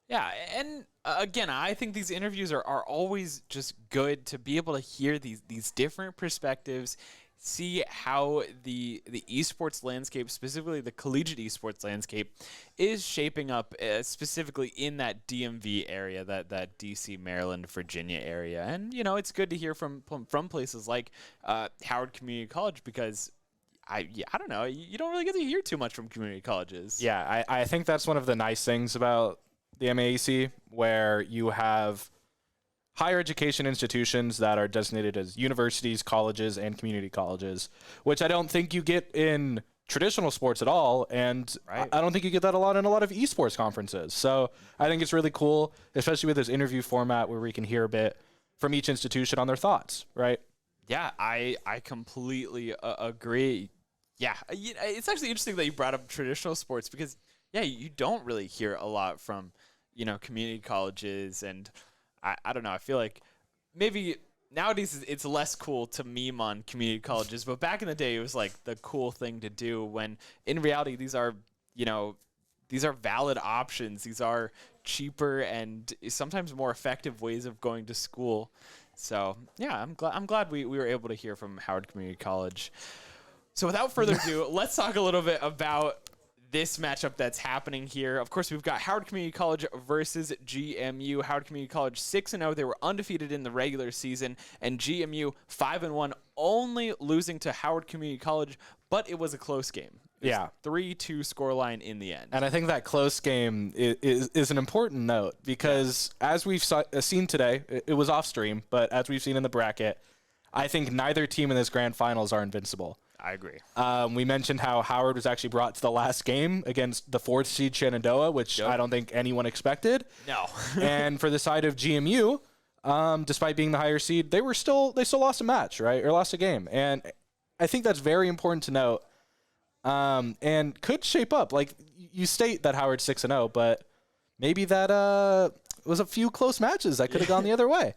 Yeah, and again, I think these interviews are always just good to be able to hear these different perspectives, see how the esports landscape, specifically the collegiate esports landscape, is shaping up, specifically in that DMV area, that DC, Maryland, Virginia area. And it's good to hear from places like Howard Community College, because I don't know, you don't really get to hear too much from community colleges. Yeah, I think that's one of the nice things about the MAEC, where you have higher education institutions that are designated as universities, colleges, and community colleges, which I don't think you get in traditional sports at all, and Right. I don't think you get that a lot in a lot of esports conferences. So I think it's really cool, especially with this interview format where we can hear a bit from each institution on their thoughts, right? Yeah, I completely agree. Yeah, it's actually interesting that you brought up traditional sports, because yeah, you don't really hear a lot from community colleges, and I don't know. I feel like maybe nowadays it's less cool to meme on community colleges, but back in the day it was like the cool thing to do, when in reality these are valid options. These are cheaper and sometimes more effective ways of going to school. So yeah, I'm glad we were able to hear from Howard Community College. So without further ado, let's talk a little bit about this matchup that's happening here. Of course, we've got Howard Community College versus GMU. Howard Community College 6-0. They were undefeated in the regular season, and GMU 5-1, only losing to Howard Community College, but it was a close game. Yeah. 3-2 scoreline in the end. And I think that close game is an important note, because as we've seen today, it was off stream, but as we've seen in the bracket, I think neither team in this grand finals are invincible. I agree. We mentioned how Howard was actually brought to the last game against the 4th seed Shenandoah, which I don't think anyone expected. No. And for the side of GMU, despite being the higher seed, they still lost a match, right? Or lost a game. And I think that's very important to note. And could shape up. Like, you state that Howard's 6-0, but maybe that was a few close matches that could have gone the other way.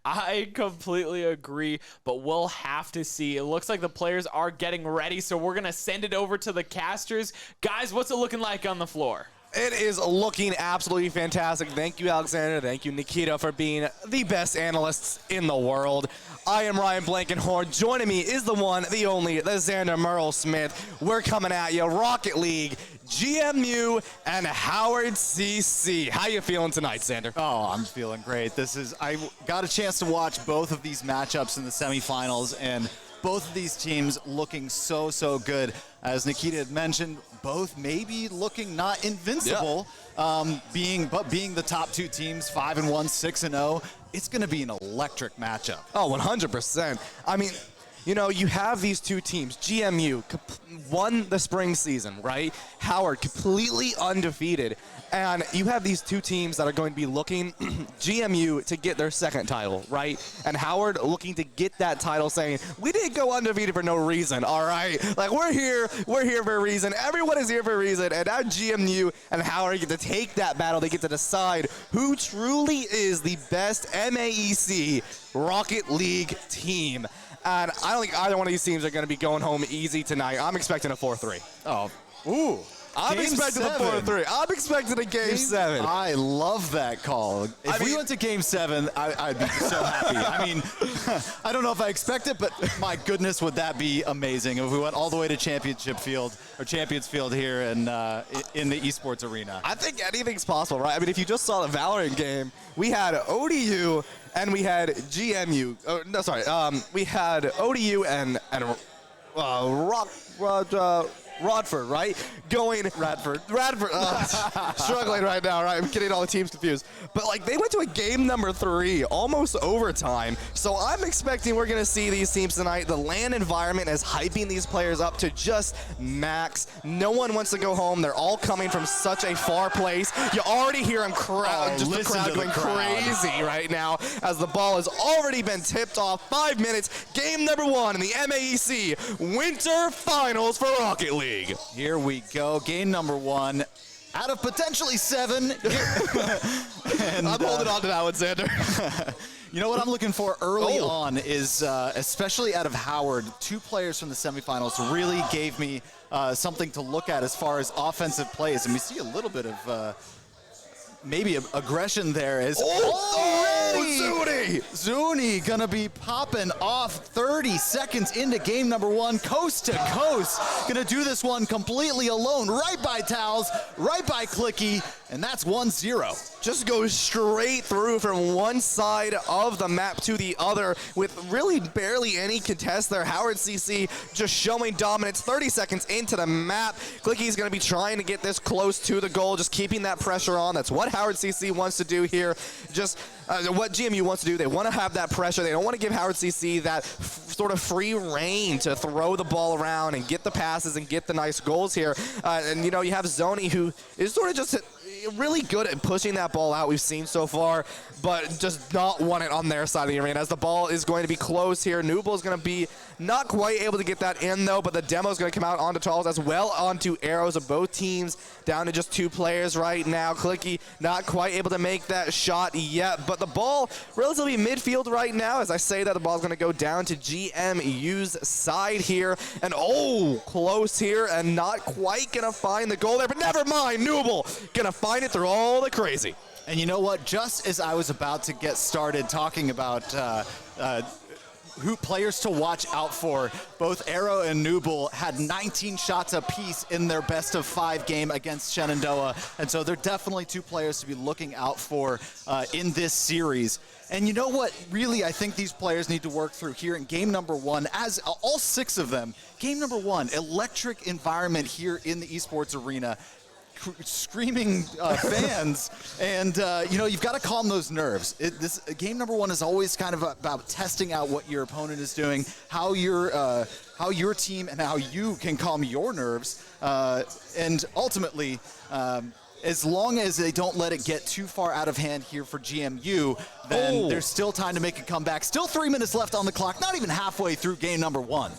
I completely agree, but we'll have to see. It looks like the players are getting ready, so we're going to send it over to the casters. Guys, what's it looking like on the floor? It is looking absolutely fantastic. Thank you, Alexander. Thank you, Nikita, for being the best analysts in the world. I am Ryan Blankenhorn. Joining me is the one, the only, the Xander Merle Smith. We're coming at you, Rocket League, GMU, and Howard CC. How you feeling tonight, Xander? Oh, I'm feeling great. I got a chance to watch both of these matchups in the semifinals, and both of these teams looking so good. As Nikita had mentioned, both maybe looking not invincible, being the top two teams, 5-1, 6-0. It's going to be an electric matchup. Oh, 100%. I mean, you have these two teams. GMU won the spring season, right? Howard completely undefeated. And you have these two teams that are going to be looking, GMU, to get their second title, right? And Howard looking to get that title, saying, we didn't go undefeated for no reason, all right? Like, we're here for a reason. Everyone is here for a reason. And now GMU and Howard get to take that battle. They get to decide who truly is the best MAEC Rocket League team. And I don't think either one of these teams are going to be going home easy tonight. I'm expecting a 4-3. Oh, ooh. I'm expecting a 4-3. I'm expecting a game 7. I love that call. If we went to game 7, I'd be so happy. I mean, I don't know if I expect it, but my goodness, would that be amazing if we went all the way to championship field or Champions Field here in the esports arena. I think anything's possible, right? I mean, if you just saw the Valorant game, we had ODU and we had GMU. We had ODU and Rodford, right? Radford. Struggling right now, right? I'm getting all the teams confused. But, they went to a game number 3, almost overtime. So I'm expecting we're going to see these teams tonight. The LAN environment is hyping these players up to just max. No one wants to go home. They're all coming from such a far place. You already hear them the crowd going crazy right now as the ball has already been tipped off. 5 minutes. Game number 1 in the MAEC Winter Finals for Rocket League. Here we go. Game number 1 out of potentially 7. And, I'm holding on to that one, Xander. You know what I'm looking for early on is, especially out of Howard, 2 players from the semifinals really gave me something to look at as far as offensive plays. And we see a little bit of maybe aggression there is Zuni gonna be popping off 30 seconds into game number 1, coast to coast. Gonna do this one completely alone, right by Towels, right by Clicky, and that's 1-0. Just goes straight through from one side of the map to the other with really barely any contest there. Howard CC just showing dominance 30 seconds into the map. Clicky's going to be trying to get this close to the goal, just keeping that pressure on. That's what Howard CC wants to do here. Just what GMU wants to do. They want to have that pressure. They don't want to give Howard CC that sort of free reign to throw the ball around and get the passes and get the nice goals here. And, you know, you have Zoni, who is sort of just really good at pushing that ball out we've seen so far, but just not want it on their side of the arena as the ball is going to be close here. Nooble is going to be not quite able to get that in, though, but the demo is going to come out onto Charles as well onto arrows of both teams, down to just 2 players right now. Clicky not quite able to make that shot yet, but the ball relatively midfield right now. As I say that, the ball is going to go down to GMU's side here, and close here and not quite going to find the goal there, but never mind. Nooble going to find it through all the crazy. And you know what? Just as I was about to get started talking about who players to watch out for, both Arrow and Nooble had 19 shots apiece in their best of 5 game against Shenandoah. And so they're definitely 2 players to be looking out for in this series. And you know what, really, I think these players need to work through here in game number 1, as all 6 of them. Game number 1, electric environment here in the esports arena. Screaming fans, and you know, you've got to calm those nerves. This game number 1 is always kind of about testing out what your opponent is doing, how your team and how you can calm your nerves, and ultimately, as long as they don't let it get too far out of hand here for GMU, then there's still time to make a comeback. Still 3 minutes left on the clock, not even halfway through game number 1.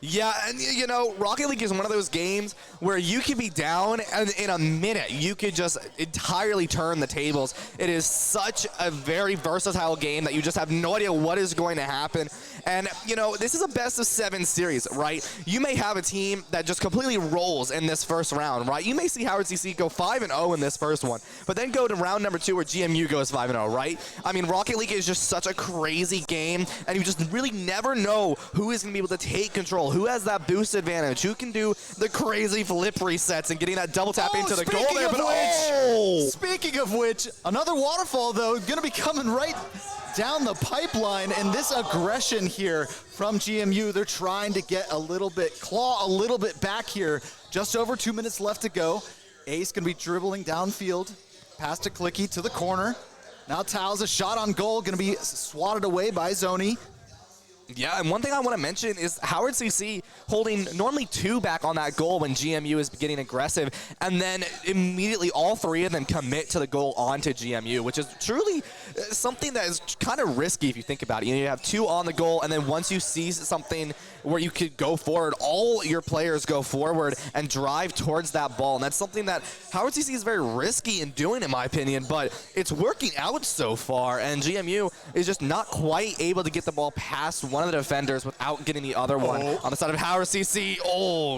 Yeah, and you know, Rocket League is one of those games where you can be down and in a minute you could just entirely turn the tables. It is such a very versatile game that you just have no idea what is going to happen. And, you know, this is a best of 7 series, right? You may have a team that just completely rolls in this first round, right? You may see Howard CC go 5-0 in this first one, but then go to round number 2 where GMU goes 5-0, right? I mean, Rocket League is just such a crazy game, and you just really never know who is going to be able to take control, who has that boost advantage, who can do the crazy flip resets and getting that double tap into the goal there. But speaking of which, another waterfall, though, going to be coming right down the pipeline, and this aggression here from GMU, they're trying to get claw a little bit back here. Just over 2 minutes left to go. Ace going to be dribbling downfield, pass to Clicky to the corner. Now Tao's a shot on goal, going to be swatted away by Zoni. Yeah, and one thing I want to mention is Howard CC holding normally 2 back on that goal when GMU is getting aggressive, and then immediately all 3 of them commit to the goal onto GMU, which is truly something that is kind of risky if you think about it. You know, you have 2 on the goal, and then once you see something where you could go forward, all your players go forward and drive towards that ball, and that's something that Howard CC is very risky in doing, in my opinion, but it's working out so far, and GMU is just not quite able to get the ball past one of the defenders without getting the other one on the side of Howard CC.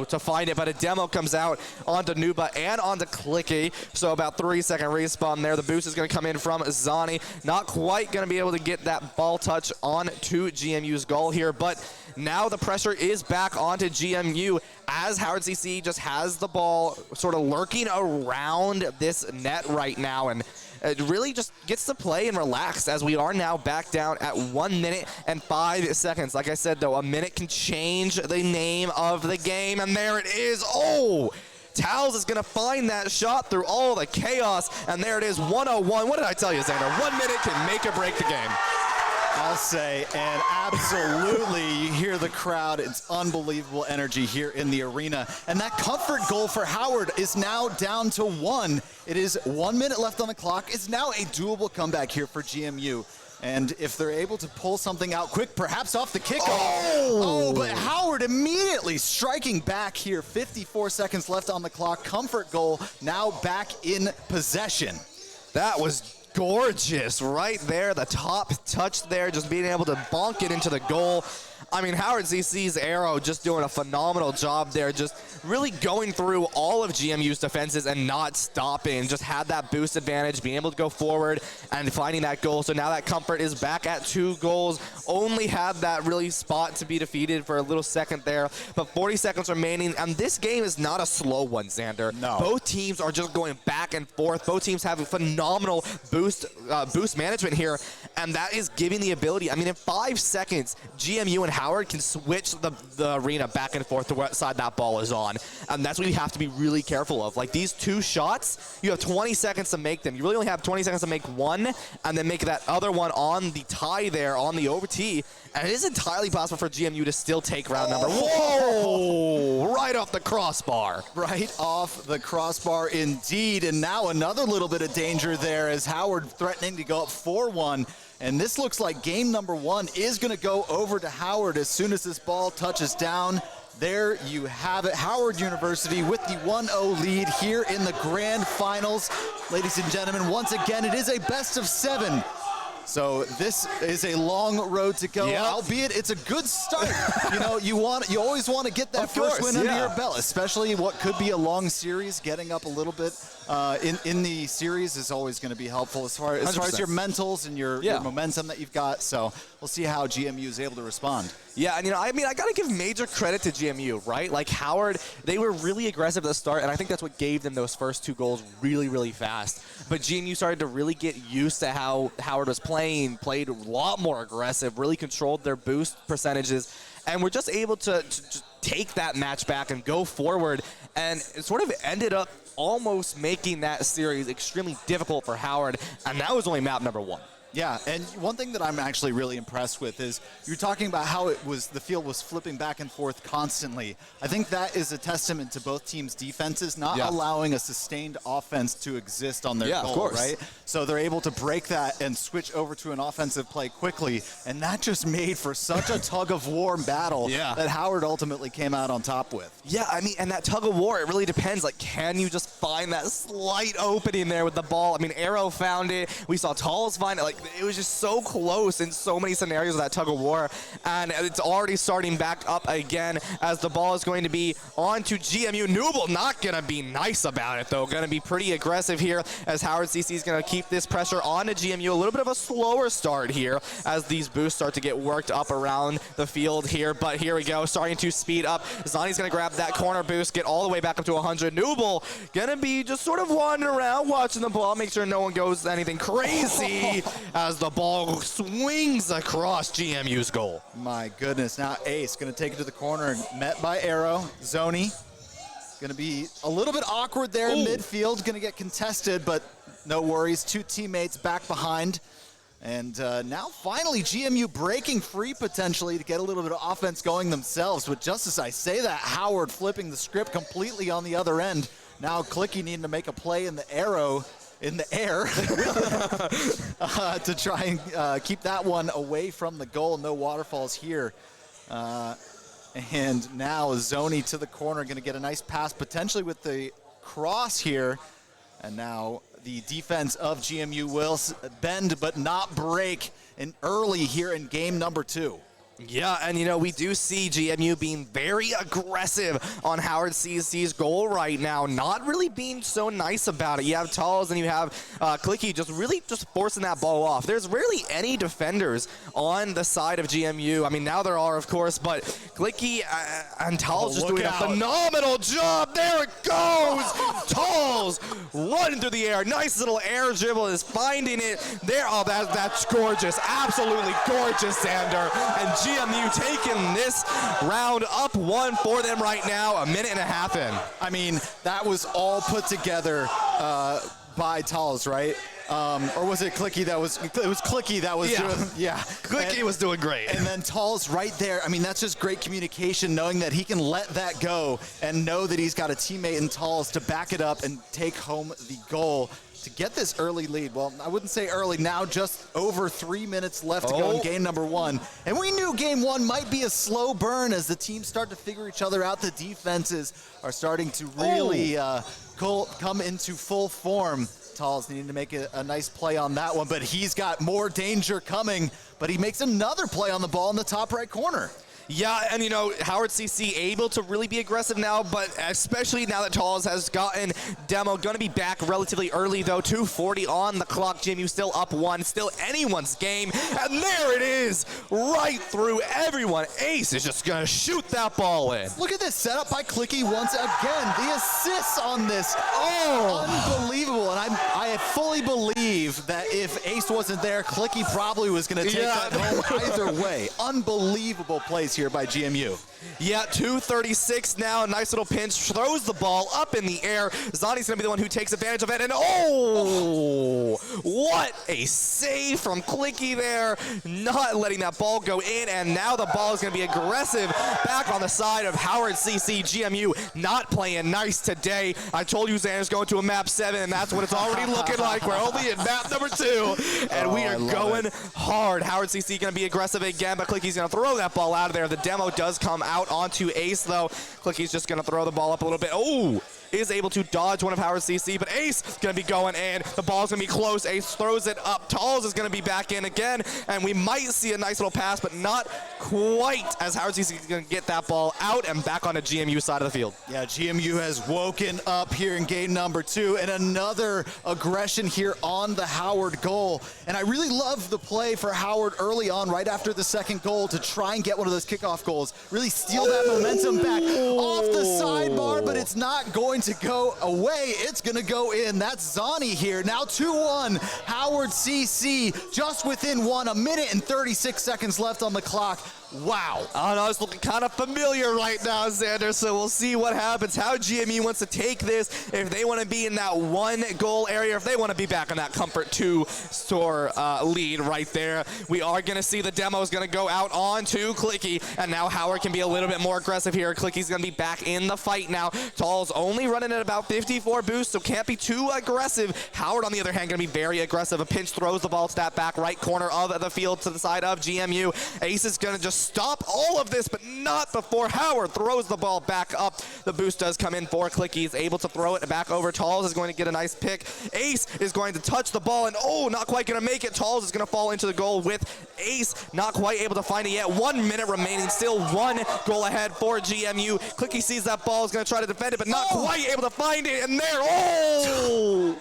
To find it, but a demo comes out onto Nuba and onto Clicky, so about 3-second respawn there. The boost is going to come in from Zani, not quite going to be able to get that ball touch onto GMU's goal here, but now the pressure is back onto GMU as Howard CC just has the ball sort of lurking around this net right now, and it really just gets to play and relax as we are now back down at 1 minute and 5 seconds. Like I said, though, a minute can change the name of the game, and there it is. Towels is going to find that shot through all the chaos, and there it is, 101. What did I tell you, Xander? 1 minute can make or break the game. I'll say, and absolutely, you hear the crowd. It's unbelievable energy here in the arena. And that comfort goal for Howard is now down to 1. It is 1 minute left on the clock. It's now a doable comeback here for GMU. And if they're able to pull something out quick, perhaps off the kickoff. But Howard immediately striking back here. 54 seconds left on the clock. Comfort goal now back in possession. That was gorgeous right there. The top touch there, just being able to bonk it into the goal. I mean, Howard CC's Arrow just doing a phenomenal job there, just really going through all of GMU's defenses and not stopping. Just had that boost advantage, being able to go forward and finding that goal. So now that Comfort is back at 2 goals. Only had that really spot to be defeated for a little second there, but 40 seconds remaining. And this game is not a slow one, Xander. No. Both teams are just going back and forth. Both teams have a phenomenal boost management here, and that is giving the ability. I mean, in 5 seconds, GMU and Howard can switch the arena back and forth to what side that ball is on, and that's what you have to be really careful of. Like, these 2 shots, you have 20 seconds to make them. You really only have 20 seconds to make one, and then make that other one on the tie there, on the OT, and it is entirely possible for GMU to still take round number. Whoa! Right off the crossbar. Right off the crossbar indeed, and now another little bit of danger there as Howard threatening to go up 4-1. And this looks like game number 1 is going to go over to Howard as soon as this ball touches down. There you have it. Howard University with the 1-0 lead here in the grand finals. Ladies and gentlemen, once again, it is a best of 7. So this is a long road to go, albeit it's a good start. You know, you always want to get that first win under your belt, especially what could be a long series. Getting up a little bit in the series is always going to be helpful as far as your mentals and your momentum that you've got. So we'll see how GMU is able to respond. Yeah, and I mean, I got to give major credit to GMU, right? Like, Howard, they were really aggressive at the start, and I think that's what gave them those first 2 goals really, really fast. But GMU started to really get used to how Howard was played a lot more aggressive, really controlled their boost percentages, and were just able to just take that match back and go forward, and it sort of ended up almost making that series extremely difficult for Howard, and that was only map number 1. Yeah, and one thing that I'm actually really impressed with is you're talking about how the field was flipping back and forth constantly. I think that is a testament to both teams' defenses not allowing a sustained offense to exist on their goal, right? So they're able to break that and switch over to an offensive play quickly, and that just made for such a tug-of-war battle that Howard ultimately came out on top with. Yeah, I mean, and that tug-of-war, it really depends. Like, can you just find that slight opening there with the ball? I mean, Arrow found it. We saw Talls find it. Like, it was just so close in so many scenarios of that tug-of-war, and it's already starting back up again as the ball is going to be on to GMU. Newble not going to be nice about it, though. Going to be pretty aggressive here as Howard CC is going to keep this pressure on to GMU. A little bit of a slower start here as these boosts start to get worked up around the field here, but here we go, starting to speed up. Zani's going to grab that corner boost, get all the way back up to 100. Newble going to be just sort of wandering around, watching the ball, make sure no one goes anything crazy as the ball swings across GMU's goal. My goodness. Now Ace going to take it to the corner and met by Arrow. Zoni going to be a little bit awkward there in midfield. Going to get contested, but no worries. 2 teammates back behind. And now finally GMU breaking free potentially to get a little bit of offense going themselves. But just as I say that, Howard flipping the script completely on the other end. Now Clicky needing to make a play in the Arrow in the air to try and keep that one away from the goal. No waterfalls here. And now Zoni to the corner, going to get a nice pass potentially with the cross here. And now the defense of GMU will bend but not break and early here in game number 2. Yeah, and you know, we do see GMU being very aggressive on Howard CC's goal right now, not really being so nice about it. You have Talls and you have Clicky just really just forcing that ball off. There's rarely any defenders on the side of GMU. I mean, now there are, of course, but Clicky and Talls just doing a phenomenal job. There it goes! Talls running through the air. Nice little air dribble is finding it. There, oh, that's gorgeous. Absolutely gorgeous, Xander. And GMU taking this round up 1 for them right now, a minute and a half in. I mean, that was all put together by Talls, right? Or was it Clicky that was, it was Clicky that was doing, Clicky was doing great. And then Talls right there, I mean, that's just great communication, knowing that he can let that go and know that he's got a teammate in Talls to back it up and take home the goal to get this early lead. Well, I wouldn't say early now, just over 3 minutes left to go in game number 1. And we knew game 1 might be a slow burn as the teams start to figure each other out. The defenses are starting to really come into full form. Talls needing to make a nice play on that one, but he's got more danger coming, but he makes another play on the ball in the top right corner. Yeah, and you know, Howard CC able to really be aggressive now, but especially now that Talls has gotten Demo, going to be back relatively early though, 2:40 on the clock. GMU still up 1, still anyone's game, and there it is, right through everyone. Ace is just going to shoot that ball in. Look at this setup by Clicky once again. The assists on this, unbelievable. And I fully believe that if Ace wasn't there, Clicky probably was going to take that home either way. Unbelievable plays here by GMU. Yeah, 2:36 now. Nice little pinch. Throws the ball up in the air. Zani's going to be the one who takes advantage of it. And what a save from Clicky there. Not letting that ball go in. And now the ball is going to be aggressive back on the side of Howard CC. GMU not playing nice today. I told you Xander's going to a map 7, and that's what it's already looking like. We're only in map number 2, and we are going hard. Howard CC going to be aggressive again, but Clicky's going to throw that ball out of there. The demo does come out onto Ace, though. Clicky's just going to throw the ball up a little bit. Is able to dodge one of Howard CC, but Ace is going to be going in. The ball's going to be close. Ace throws it up. Talls is going to be back in again, and we might see a nice little pass, but not quite, as Howard CC is going to get that ball out and back on the GMU side of the field. Yeah, GMU has woken up here in game number 2, and another aggression here on the Howard goal. And I really love the play for Howard early on, right after the second goal, to try and get one of those kickoff goals. Really steal that momentum back off the sidebar, but it's not going to go away. It's going to go in. That's Zani here. Now 2-1. Howard CC just within 1. A minute and 36 seconds left on the clock. Wow. I know, it's looking kind of familiar right now, Xander, so we'll see what happens, how GMU wants to take this, if they want to be in that 1 goal area, if they want to be back on that Comfort 2 store lead right there. We are going to see the demo is going to go out on to Clicky, and now Howard can be a little bit more aggressive here. Clicky's going to be back in the fight now. Tall's only running at about 54 boost, so can't be too aggressive. Howard, on the other hand, going to be very aggressive. A pinch throws the ball to that back right corner of the field to the side of GMU. Ace is going to just stop all of this, but not before Howard throws the ball back up. The boost does come in for Clicky. He's able to throw it back over. Talls is going to get a nice pick. Ace is going to touch the ball, and not quite going to make it. Talls is going to fall into the goal with Ace. Not quite able to find it yet. 1 minute remaining. Still 1 goal ahead for GMU. Clicky sees that ball, is going to try to defend it, but not quite able to find it. And there,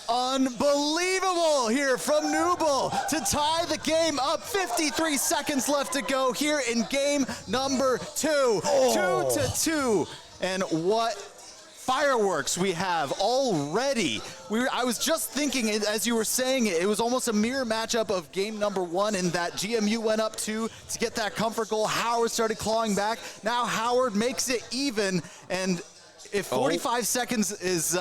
unbelievable here from Nooble to tie the game up. 53 seconds left to go here in game number 2. 2-2. And what fireworks we have already. I was just thinking, as you were saying it was almost a mirror matchup of game number 1 in that GMU went up 2 to get that comfort goal. Howard started clawing back. Now Howard makes it even, and if 45 seconds is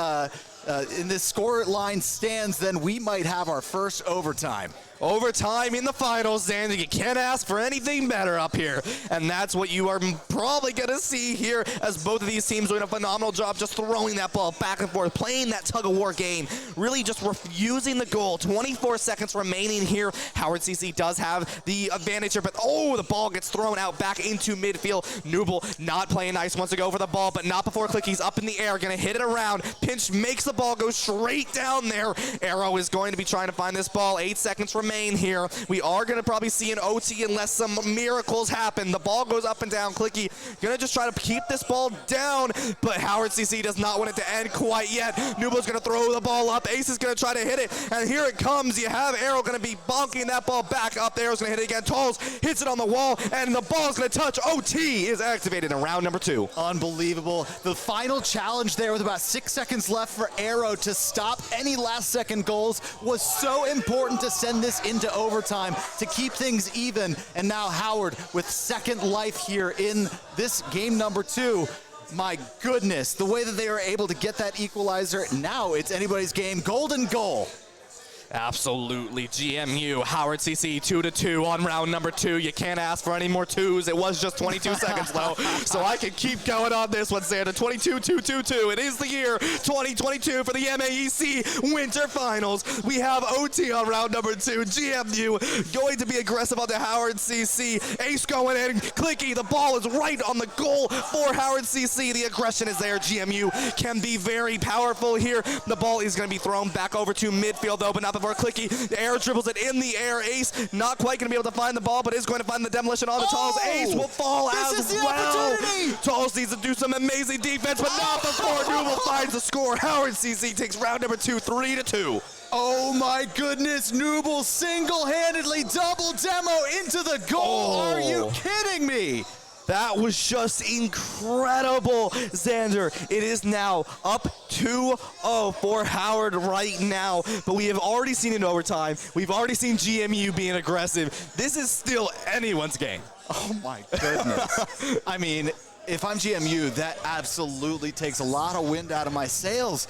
in this score line stands, then we might have our first overtime. Overtime in the finals, and you can't ask for anything better up here. And that's what you are probably going to see here, as both of these teams doing a phenomenal job just throwing that ball back and forth, playing that tug-of-war game, really just refusing the goal. 24 seconds remaining here. Howard CC does have the advantage here, but the ball gets thrown out back into midfield. Nooble not playing nice, wants to go for the ball, but not before Clicky's up in the air, going to hit it around. Pinch makes the ball go straight down there. Arrow is going to be trying to find this ball. 8 seconds remaining here. We are going to probably see an OT unless some miracles happen. The ball goes up and down. Clicky going to just try to keep this ball down, but Howard CC does not want it to end quite yet. Nooble's going to throw the ball up. Ace is going to try to hit it, and here it comes. You have Arrow going to be bonking that ball back up there. Arrow's going to hit it again. Talls hits it on the wall, and the ball is going to touch. OT is activated in round number 2. Unbelievable. The final challenge there with about 6 seconds left for Arrow to stop any last-second goals was so important to send this into overtime to keep things even. And now Howard with second life here in this game number 2. My goodness, the way that they were able to get that equalizer. Now it's anybody's game. Golden goal. Absolutely, GMU, Howard CC 2-2 on round number 2. You can't ask for any more 2s. It was just 22 seconds though, so I can keep going on this one, Santa. 22-2-2-2. It is the year 2022 for the MAEC Winter Finals. We have OT on round number 2. GMU going to be aggressive on the Howard CC. Ace going in, Clicky. The ball is right on the goal for Howard CC. The aggression is there. GMU can be very powerful here. The ball is going to be thrown back over to midfield though, but not for Clicky. The air dribbles it in the air. Ace not quite going to be able to find the ball, but is going to find the demolition on the Talls. Ace will fall as well. Talls needs to do some amazing defense, but not before Newell finds the score. Howard CC takes round number 2, 3-2. Oh my goodness, Nooble single-handedly double demo into the goal. Are you kidding me? That was just incredible, Xander. It is now up 2-0 for Howard right now, but we have already seen it in overtime. We've already seen GMU being aggressive. This is still anyone's game. Oh my goodness. I mean, if I'm GMU, that absolutely takes a lot of wind out of my sails.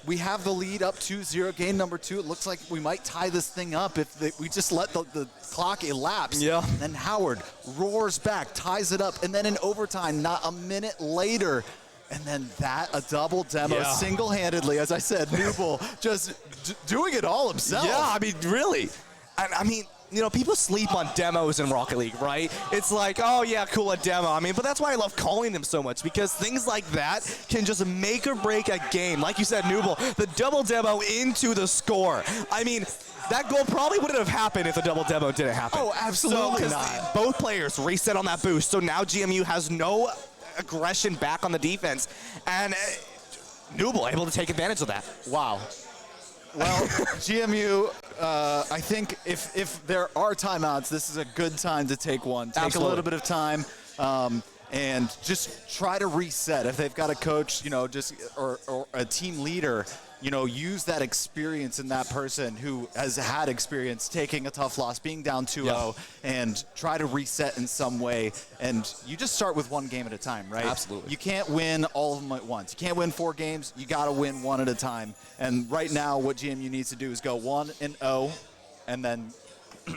We have the lead up 2-0, game number 2. It looks like we might tie this thing up if we just let the clock elapse. Yeah. And then Howard roars back, ties it up, and then in overtime, not a minute later, and then a double demo single-handedly, as I said, Nooble just doing it all himself. Yeah, I mean, really. I mean, you know, people sleep on demos in Rocket League, right? It's like, oh yeah, cool, a demo. I mean, but that's why I love calling them so much, because things like that can just make or break a game. Like you said, Nooble, the double demo into the score. I mean, that goal probably wouldn't have happened if the double demo didn't happen. Oh, absolutely not. Both players reset on that boost, so now GMU has no aggression back on the defense, and Nooble able to take advantage of that. Wow. Well, GMU, I think if there are timeouts, this is a good time to take one. Take Absolutely. a little bit of time and just try to reset. If they've got a coach, you know, or a team leader, you know, use that experience in that person who has had experience taking a tough loss, being down 2-0, and try to reset in some way. And you just start with one game at a time, right? Absolutely. You can't win all of them at once. You can't win 4 games. You got to win one at a time. And right now, what GMU needs to do is go 1-0, and then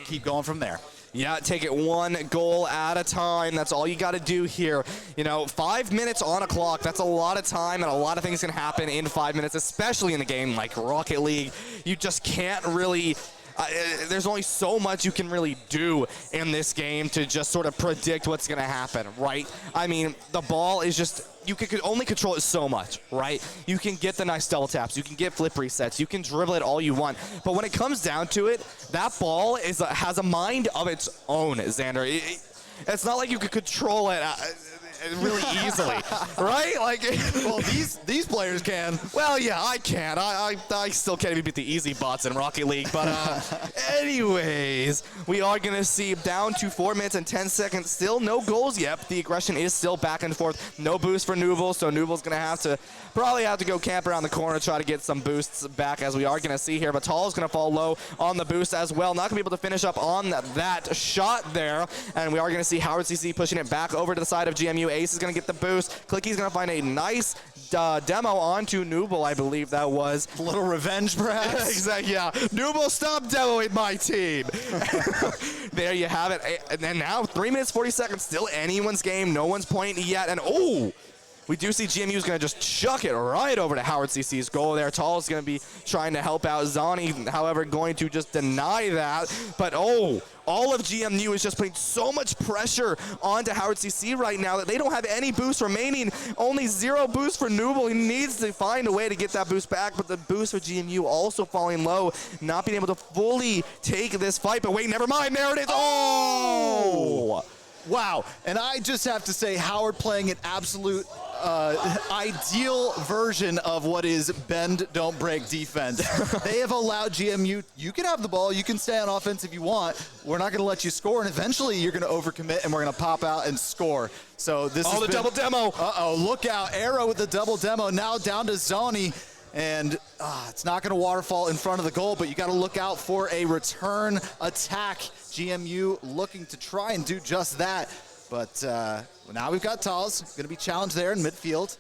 keep going from there. Yeah, take it one goal at a time. That's all you got to do here. You know, 5 minutes on a clock, that's a lot of time, and a lot of things can happen in 5 minutes, especially in a game like Rocket League. You just can't really... there's only so much you can really do in this game to just sort of predict what's going to happen, right? I mean, the ball is just... You can only control it so much, right? You can get the nice double taps. You can get flip resets. You can dribble it all you want. But when it comes down to it, that ball has a mind of its own, Xander. It's not like you could control it really easily, right? Like, well, these players can. Well, yeah, I can. I still can't even beat the easy bots in Rocket League. But anyways, we are going to see down to 4 minutes and 10 seconds. Still no goals yet. The aggression is still back and forth. No boost for Nooble, so Nooble's going to probably have to go camp around the corner, try to get some boosts back, as we are going to see here. But Tall is going to fall low on the boost as well. Not going to be able to finish up on that shot there. And we are going to see Howard CC pushing it back over to the side of GMU. Ace is going to get the boost. Clicky's going to find a nice demo onto Nooble, I believe that was. A little revenge, perhaps? Exactly, yeah. Nooble, stop demoing my team. There you have it. And then now, 3 minutes, 40 seconds. Still anyone's game. No one's pointing yet. And, we do see GMU's going to just chuck it right over to Howard CC's goal there. Tall is going to be trying to help out Zani, however, going to just deny that. But, all of GMU is just putting so much pressure onto Howard CC right now that they don't have any boost remaining. Only 0 boost for Nooble. He needs to find a way to get that boost back, but the boost for GMU also falling low, not being able to fully take this fight. But wait, never mind. There it is. Oh! Wow. And I just have to say, Howard playing an absolute ideal version of what is bend, don't break defense. They have allowed GMU, you can have the ball, you can stay on offense if you want. We're not going to let you score, and eventually you're going to overcommit, and we're going to pop out and score. So this is the double demo. Look out. Arrow with the double demo. Now down to Zoni. And it's not going to waterfall in front of the goal, but you got to look out for a return attack. GMU looking to try and do just that. But now we've got Tals going to be challenged there in midfield.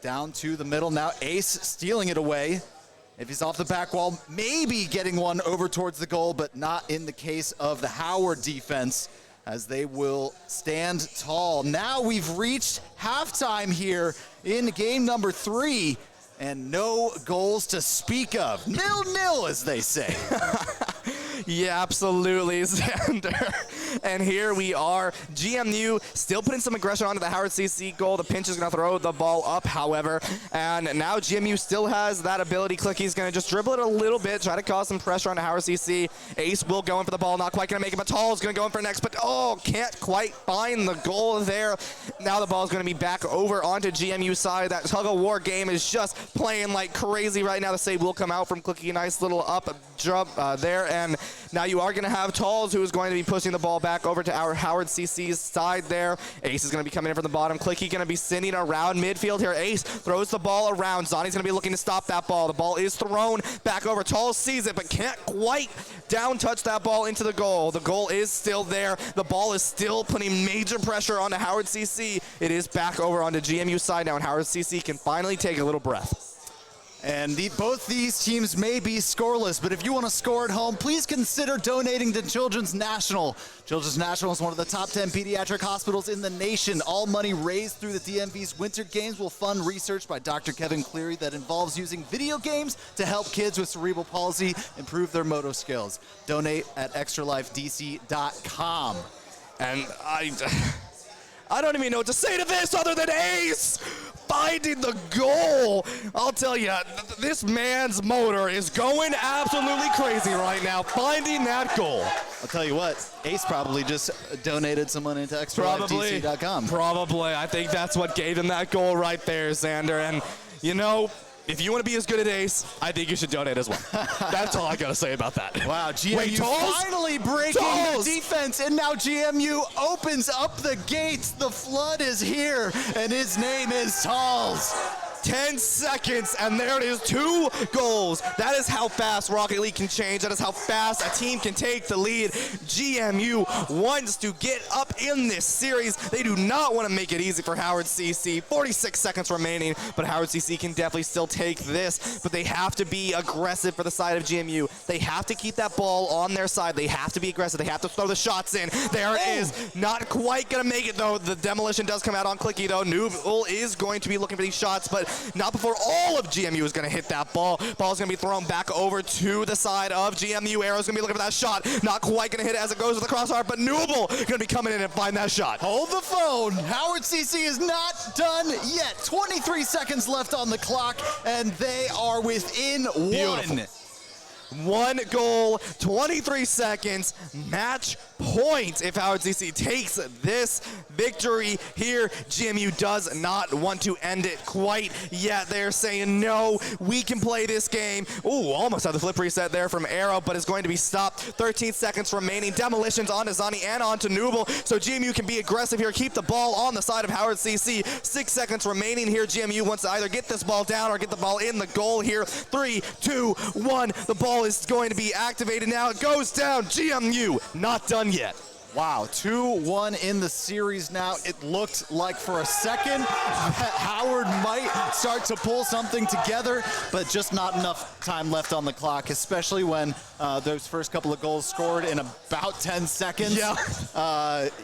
Down to the middle now. Ace stealing it away. If he's off the back wall, maybe getting one over towards the goal, but not in the case of the Howard defense, as they will stand tall. Now we've reached halftime here in game number 3. And no goals to speak of. 0-0, as they say. Yeah, absolutely, Xander. And here we are. GMU still putting some aggression onto the Howard CC goal. The pinch is going to throw the ball up, however. And now GMU still has that ability. Clicky's going to just dribble it a little bit, try to cause some pressure onto Howard CC. Ace will go in for the ball, not quite going to make it, but Tall is going to go in for next, but can't quite find the goal there. Now the ball is going to be back over onto GMU side. That tug-of-war game is just playing like crazy right now. The save will come out from Clicky. Nice little up jump there, and now you are going to have Talls, who is going to be pushing the ball back over to our Howard CC's side there. Ace is going to be coming in from the bottom. Clicky going to be sending around midfield here. Ace throws the ball around. Zonnie's going to be looking to stop that ball. The ball is thrown back over. Talls sees it, but can't quite down touch that ball into the goal. The goal is still there. The ball is still putting major pressure onto Howard CC. It is back over onto GMU side now, and Howard CC can finally take a little breath. And both these teams may be scoreless, but if you want to score at home, please consider donating to Children's National. Children's National is one of the top 10 pediatric hospitals in the nation. All money raised through the DMV's Winter Games will fund research by Dr. Kevin Cleary that involves using video games to help kids with cerebral palsy improve their motor skills. Donate at extralifedc.com. And I don't even know what to say to this other than Ace finding the goal. I'll tell you, this man's motor is going absolutely crazy right now, finding that goal. I'll tell you what, Ace probably just donated some money to extralifedc.com. Probably. I think that's what gave him that goal right there, Xander. And, you know, if you want to be as good as Ace, I think you should donate as well. That's all I got to say about that. Wow, GMU finally breaking the defense, and now GMU opens up the gates. The flood is here, and his name is Talls. 10 seconds, and there it is, 2 goals. That is how fast Rocket League can change. That is how fast a team can take the lead. GMU wants to get up in this series. They do not want to make it easy for Howard CC. 46 seconds remaining, but Howard CC can definitely still take this, but they have to be aggressive for the side of GMU. They have to keep that ball on their side. They have to be aggressive. They have to throw the shots in. There it is. Not quite going to make it, though. The demolition does come out on Clicky, though. Noob is going to be looking for these shots, but not before all of GMU is going to hit that ball. Ball's going to be thrown back over to the side of GMU. Arrow's going to be looking for that shot. Not quite going to hit it as it goes to the crossbar, but Nooble going to be coming in and find that shot. Hold the phone. Howard CC is not done yet. 23 seconds left on the clock, and they are within Beautiful. 1 goal, 23 seconds, match point if Howard CC takes this victory here. GMU does not want to end it quite yet. They're saying, no, we can play this game. Ooh, almost had the flip reset there from Arrow, but it's going to be stopped. 13 seconds remaining. Demolitions onto Zani and onto Nooble, so GMU can be aggressive here, keep the ball on the side of Howard CC. 6 seconds remaining here. GMU wants to either get this ball down or get the ball in the goal here. 3, 2, 1. The ball is going to be activated now. It goes down. GMU not done yet. Wow, 2-1 in the series now. It looked like for a second that Howard might start to pull something together, but just not enough time left on the clock, especially when those first couple of goals scored in about 10 seconds. Yeah.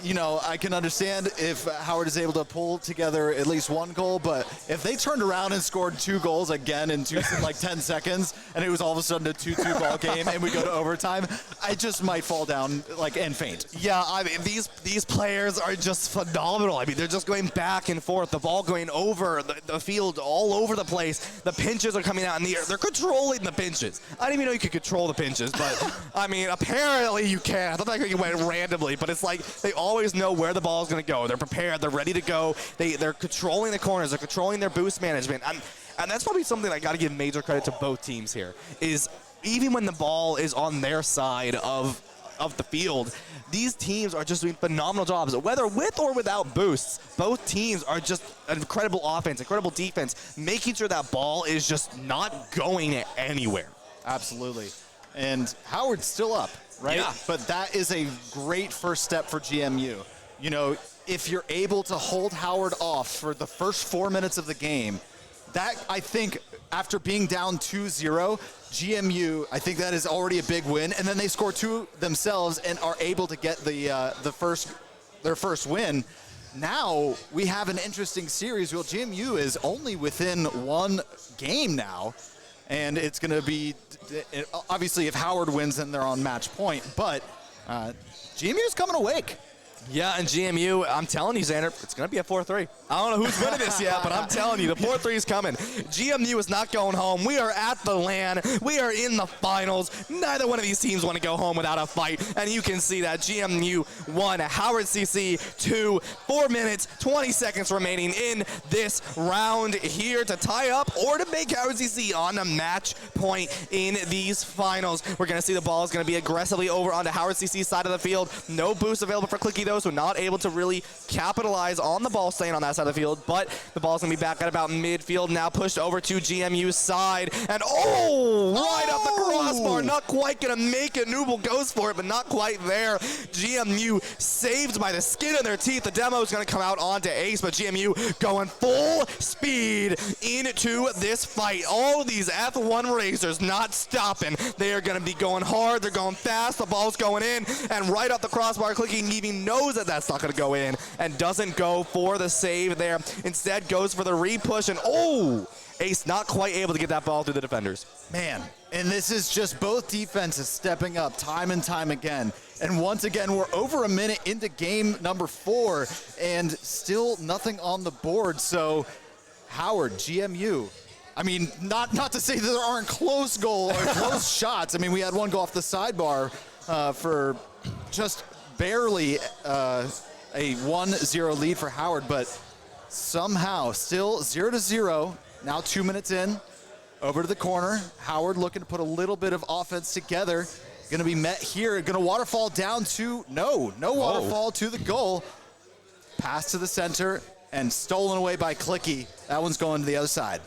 You know, I can understand if Howard is able to pull together at least 1 goal, but if they turned around and scored 2 goals again in like 10 seconds, and it was all of a sudden a 2-2 ball game and we go to overtime, I just might fall down and faint. Yeah, I mean, these players are just phenomenal. I mean, they're just going back and forth, the ball going over the field all over the place. The pinches are coming out in the air. They're controlling the pinches. I didn't even know you could control the pinches, but I mean, apparently you can. I thought that went randomly, but it's like they always know where the ball is going to go. They're prepared. They're ready to go. They're controlling the corners. They're controlling their boost management. And that's probably something I got to give major credit to both teams here, is even when the ball is on their side of the field, these teams are just doing phenomenal jobs. Whether with or without boosts, both teams are just incredible offense, incredible defense, making sure that ball is just not going anywhere. Absolutely. And Howard's still up, right? Yeah. But that is a great first step for GMU. You know, if you're able to hold Howard off for the first 4 minutes of the game, that, I think, after being down 2-0, GMU, I think that is already a big win. And then they score 2 themselves and are able to get their first win. Now we have an interesting series. Well, GMU is only within 1 game now. And it's going to be, obviously, if Howard wins, then they're on match point. But GMU's coming awake. Yeah, and GMU, I'm telling you, Xander, it's going to be a 4-3. I don't know who's winning this yet, but I'm telling you, the 4-3 is coming. GMU is not going home. We are at the LAN. We are in the finals. Neither one of these teams want to go home without a fight, and you can see that GMU won, Howard CC 2, 4 minutes, 20 seconds remaining in this round here to tie up or to make Howard CC on a match point in these finals. We're going to see the ball is going to be aggressively over onto Howard CC's side of the field. No boost available for Clicky, though, so not able to really capitalize on the ball staying on that side of the field, but the ball's going to be back at about midfield now, pushed over to GMU's side, and right up the crossbar, not quite going to make it. Nooble goes for it, but not quite there. GMU saved by the skin of their teeth. The demo is going to come out onto Ace, but GMU going full speed into this fight. All of these F1 racers not stopping. They are going to be going hard. They're going fast. The ball's going in, and right up the crossbar, Clicking even knows that that's not going to go in and doesn't go for the save there. Instead goes for the re-push, and Ace not quite able to get that ball through the defenders. Man, and this is just both defenses stepping up time and time again. And once again, we're over a minute into game number 4 and still nothing on the board. So Howard, GMU, I mean, not to say that there aren't close goal or close shots. I mean, we had one go off the sidebar for just barely a 1-0 lead for Howard, but somehow still 0-0. Now 2 minutes in, over to the corner. Howard looking to put a little bit of offense together. Going to be met here. Going to waterfall down to, no waterfall to the goal. Pass to the center and stolen away by Clicky. That one's going to the other side.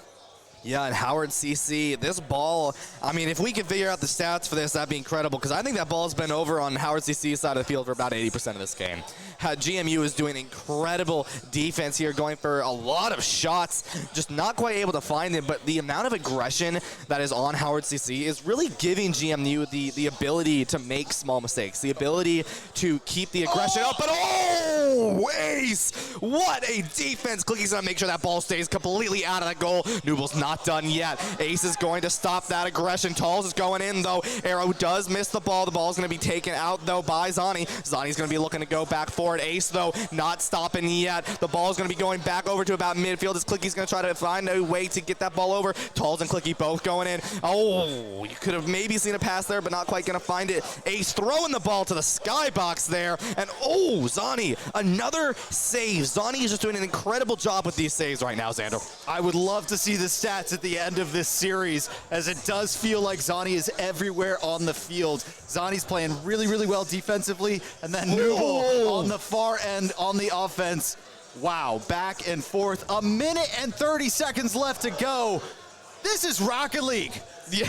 Yeah, and Howard CC, this ball, I mean, if we could figure out the stats for this, that'd be incredible, because I think that ball's been over on Howard CC's side of the field for about 80% of this game. GMU is doing incredible defense here, going for a lot of shots, just not quite able to find him, but the amount of aggression that is on Howard CC is really giving GMU the ability to make small mistakes, the ability to keep the aggression up, but Ace! What a defense! Clicky's gonna make sure that ball stays completely out of the goal. Nooble's not done yet. Ace is going to stop that aggression. Talls is going in, though. Arrow does miss the ball. The ball is going to be taken out, though, by Zani. Zani's going to be looking to go back forward. Ace, though, not stopping yet. The ball is going to be going back over to about midfield as Clicky's going to try to find a way to get that ball over. Talls and Clicky both going in. You could have maybe seen a pass there, but not quite going to find it. Ace throwing the ball to the skybox there. And, Zani, another save. Zani is just doing an incredible job with these saves right now, Xander. I would love to see the stats at the end of this series, as it does feel like Zani is everywhere on the field. Zani's playing really, really well defensively, and then Nooble on the far end on the offense. Wow, back and forth. A minute and 30 seconds left to go. This is Rocket League. Yeah,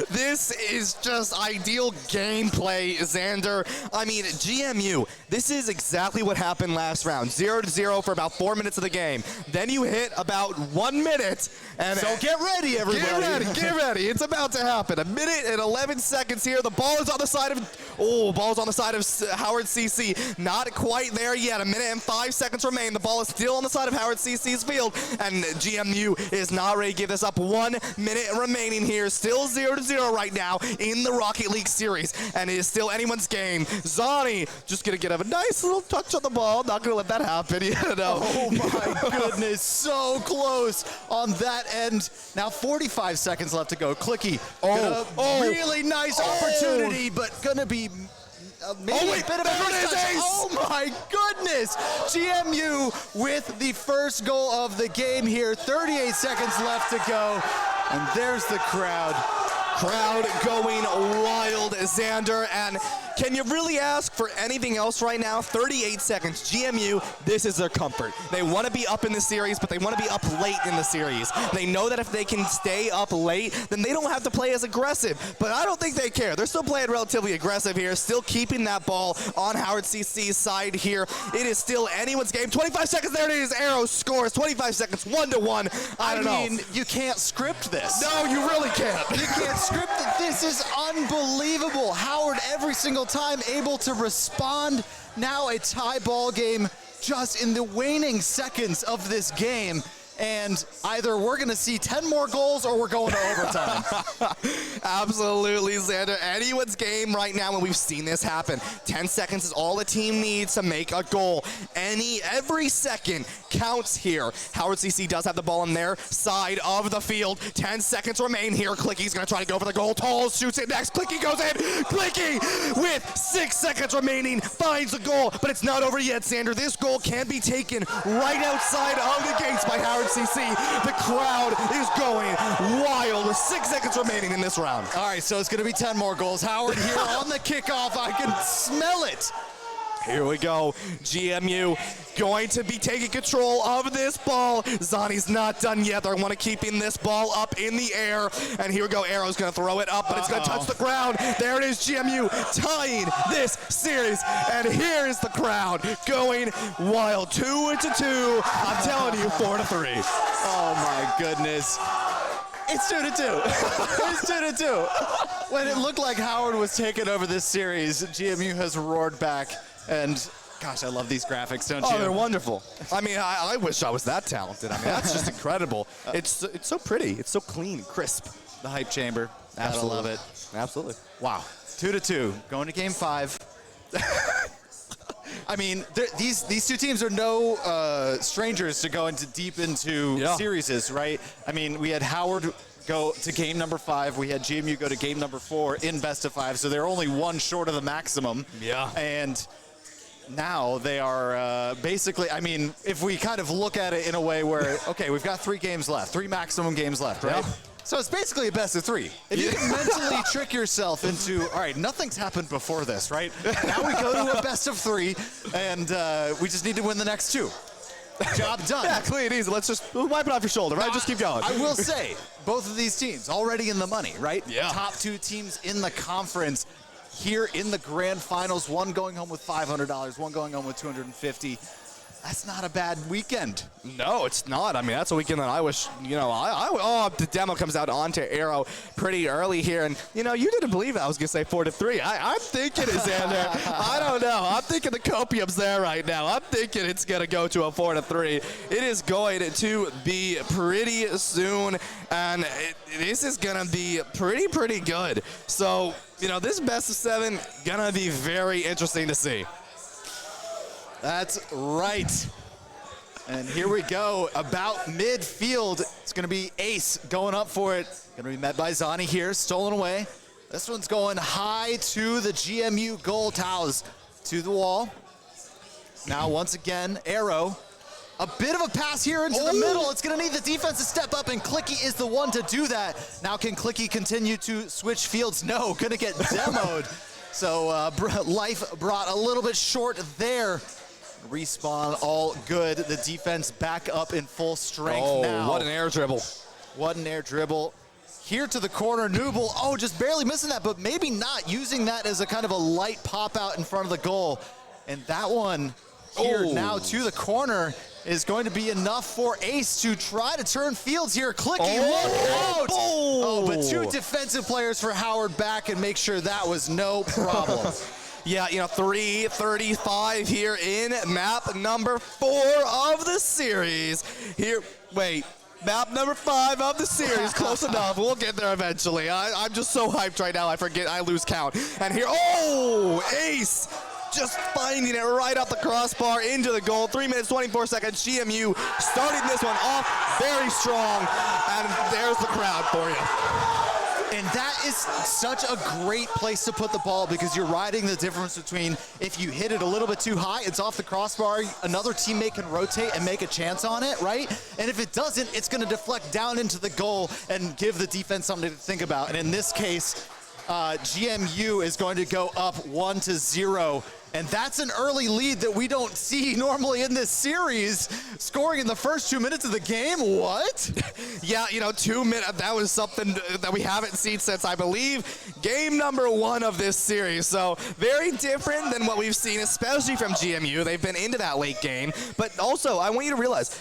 this is just ideal gameplay, Xander. I mean, GMU, this is exactly what happened last round. 0-0 for about 4 minutes of the game. Then you hit about 1 minute. And so get ready, everybody. Get ready. It's about to happen. A minute and 11 seconds here. The ball is on the side of, ball's on the side of Howard CC. Not quite there yet. A minute and 5 seconds remain. The ball is still on the side of Howard CC's field. And GMU is not ready to give this up. 1 minute remaining here, still 0-0 right now in the Rocket League series, and it is still anyone's game. Zani just gonna get a nice little touch on the ball, not gonna let that happen. Oh my goodness, so close on that end. Now 45 seconds left to go. Clicky, really nice opportunity, but gonna be maybe a bit of a touch. Oh my goodness! GMU with the first goal of the game here. 38 seconds left to go. And there's the crowd. Crowd going wild, Xander. And can you really ask for anything else right now? 38 seconds. GMU, this is their comfort. They want to be up in the series, but they want to be up late in the series. They know that if they can stay up late, then they don't have to play as aggressive. But I don't think they care. They're still playing relatively aggressive here, still keeping that ball on Howard CC's side here. It is still anyone's game. 25 seconds, there it is. Arrow scores. 25 seconds, 1-1. I mean, you can't script this. No, you really can't. You can't script it. This is unbelievable. Howard every single time able to respond. Now a tie ball game just in the waning seconds of this game. and either we're going to see 10 more goals or we're going to overtime. Absolutely, Xander. Anyone's game right now, and we've seen this happen. 10 seconds is all the team needs to make a goal. Every second counts here. Howard CC does have the ball on their side of the field. 10 seconds remain here. Clicky's going to try to go for the goal. Tolls shoots it next. Clicky goes in. Clicky, with 6 seconds remaining, finds the goal, but it's not over yet, Xander. This goal can be taken right outside of the gates by Howard CC. The crowd is going wild with 6 seconds remaining in this round. All right, so it's going to be 10 more goals. Howard here on the kickoff. I can smell it. Here we go. GMU going to be taking control of this ball. Zani's not done yet. They're want to keeping this ball up in the air. And here we go. Arrow's going to throw it up, but it's going to touch the ground. There it is, GMU tying this series. And here is the crowd going wild. 2-2. I'm telling you, 4-3. Oh, my goodness. It's 2-2. It's 2-2. When it looked like Howard was taking over this series, GMU has roared back. And gosh, I love these graphics, don't you? Oh, they're wonderful. I mean, I wish I was that talented. I mean, that's just incredible. It's so pretty. It's so clean, crisp. The hype chamber. Absolutely. Gotta love it. Absolutely. Wow. 2-2. Going to game 5. I mean, these two teams are no strangers to going deep into series, right? I mean, we had Howard go to game number 5. We had GMU go to game number 4 in best of 5, so they're only one short of the maximum. Yeah. And now they are basically, I mean, if we kind of look at it in a way where, okay, we've got 3 games left, 3 maximum games left, right? Yeah. So it's basically a best of 3. If you can mentally trick yourself into, all right, nothing's happened before this, right? Now we go to a best of 3, and we just need to win the next 2. Job done. Yeah, clean, easy. Let's just wipe it off your shoulder, right? Just keep going. I will say, both of these teams already in the money, right? Yeah. Top 2 teams in the conference here in the grand finals. One going home with $500, one going home with $250. That's not a bad weekend. No, it's not. I mean, that's a weekend that I wish, you know, the demo comes out onto Arrow pretty early here. And, you know, you didn't believe I was going to say 4-3. I'm thinking it's Xander. I don't know. I'm thinking the copium's there right now. I'm thinking it's going to go to a 4-3. It is going to be pretty soon. And this is going to be pretty good. So, you know, this best of 7 going to be very interesting to see. That's right. And here we go. About midfield, it's going to be Ace going up for it. Going to be met by Zani here, stolen away. This one's going high to the GMU goal towels, to the wall. Now, once again, Arrow. A bit of a pass here into the middle. It's going to need the defense to step up, and Clicky is the one to do that. Now, can Clicky continue to switch fields? No, going to get demoed. So, life brought a little bit short there. Respawn, all good. The defense back up in full strength now. What an air dribble. What an air dribble. Here to the corner, Nooble. Oh, just barely missing that, but maybe not using that as a kind of a light pop out in front of the goal. And that one here now to the corner is going to be enough for Ace to try to turn fields here. Clicky, look out! Oh, but 2 defensive players for Howard back and make sure that was no problem. Yeah, you know, 3:35 here in map number 4 of the series. Here, wait, map number 5 of the series. Close enough. We'll get there eventually. I'm just so hyped right now. I forget. I lose count. And here, Ace just finding it right up the crossbar into the goal. 3 minutes, 24 seconds. GMU starting this one off very strong. And there's the crowd for you. And that is such a great place to put the ball because you're riding the difference between if you hit it a little bit too high, it's off the crossbar, another teammate can rotate and make a chance on it, right? And if it doesn't, it's going to deflect down into the goal and give the defense something to think about. And in this case, GMU is going to go up 1-0. And that's an early lead that we don't see normally in this series. Scoring in the first 2 minutes of the game, what? Yeah, you know, 2 minutes, that was something that we haven't seen since, I believe, game number 1 of this series. So very different than what we've seen, especially from GMU. They've been into that late game. But also, I want you to realize,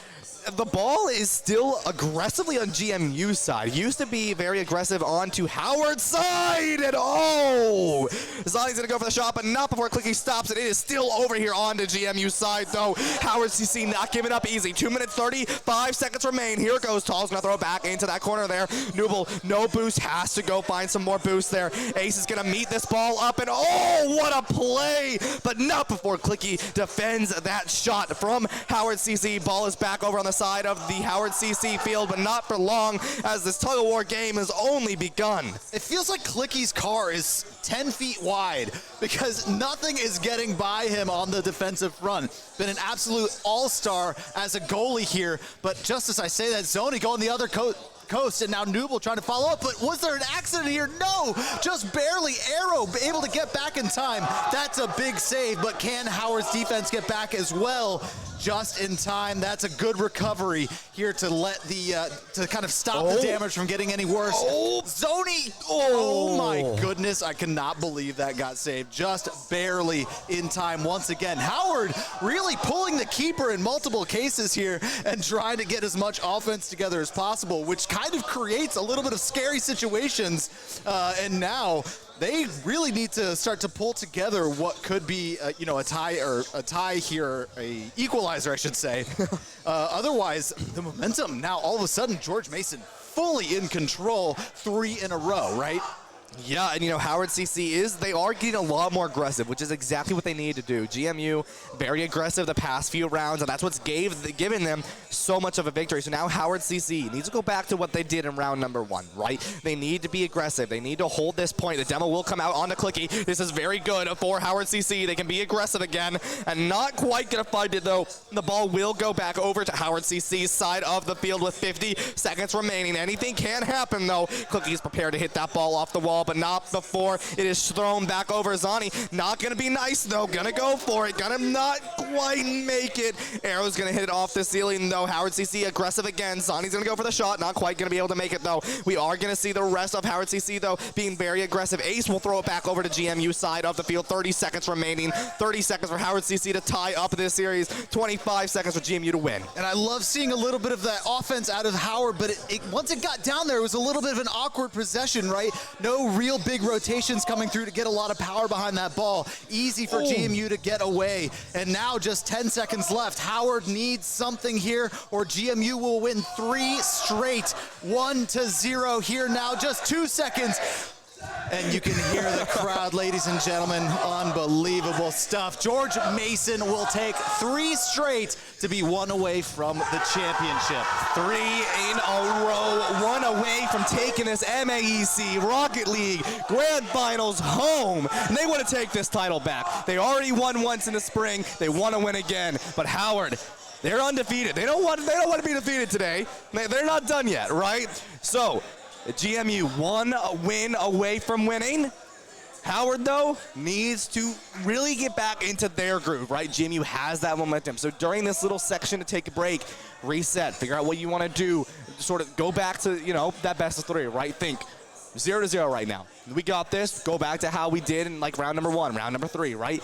the ball is still aggressively on GMU's side. Used to be very aggressive onto Howard's side, and oh! Zani's gonna go for the shot, but not before Clicky stops it. It is still over here onto GMU's side, though. Howard CC not giving up easy. 2 minutes 35 seconds remain. Here it goes. Tall's gonna throw it back into that corner there. Nooble, no boost, has to go find some more boost there. Ace is gonna meet this ball up, and oh, what a play! But not before Clicky defends that shot from Howard CC. Ball is back over on the side of the Howard CC field, but not for long, as this tug-of-war game has only begun. It feels like Clicky's car is 10 feet wide because nothing is getting by him on the defensive front. Been an absolute all-star as a goalie here, but just as I say that, Zoni going the other coast, and now Nooble trying to follow up, but was there an accident here? No, just barely. Arrow able to get back in time. That's a big save, but can Howard's defense get back as well? Just in time. That's a good recovery here to let the to kind of stop the damage from getting any worse. Zoni! Oh my goodness, I cannot believe that got saved. Just barely in time once again. Howard really pulling the keeper in multiple cases here and trying to get as much offense together as possible, which kind of creates a little bit of scary situations. And now they really need to start to pull together what could be, a tie here, a equalizer, I should say. Otherwise, the momentum now all of a sudden, George Mason fully in control, 3 in a row, right? Yeah, and Howard CC they are getting a lot more aggressive, which is exactly what they need to do. GMU, very aggressive the past few rounds, and that's what's given them so much of a victory. So now Howard CC needs to go back to what they did in round number 1, right? They need to be aggressive. They need to hold this point. The demo will come out onto Clicky. This is very good for Howard CC. They can be aggressive again, and not quite going to find it, though. The ball will go back over to Howard CC's side of the field with 50 seconds remaining. Anything can happen, though. Clicky's prepared to hit that ball off the wall, but not before it is thrown back over. Zani not gonna be nice though, gonna go for it, gonna not quite make it. Arrow's gonna hit it off the ceiling though. Howard CC aggressive again. Zani's gonna go for the shot, not quite gonna be able to make it though. We are gonna see the rest of Howard CC though being very aggressive. Ace will throw it back over to GMU side of the field. 30 seconds remaining. 30 seconds for Howard CC to tie up this series. 25 seconds for GMU to win. And I love seeing a little bit of that offense out of Howard, but once it got down there, it was a little bit of an awkward possession, right? No real big rotations coming through to get a lot of power behind that ball. Easy for GMU to get away. And now just 10 seconds left. Howard needs something here or GMU will win 3 straight. 1-0 here now, just 2 seconds. And you can hear the crowd, ladies and gentlemen. Unbelievable stuff. George Mason will take 3 straight to be 1 away from the championship. 3 in a row, 1 away from taking this MAEC Rocket League Grand Finals home. And they want to take this title back. They already won once in the spring. They want to win again. But Howard, they're undefeated. They don't want to be defeated today. They're not done yet, right? So GMU 1 win away from winning. Howard, though, needs to really get back into their groove, right? GMU has that momentum. So during this little section to take a break, reset, figure out what you want to do, sort of go back to, that best of 3, right? Think 0-0 right now. We got this. Go back to how we did in round number 1, round number 3, right?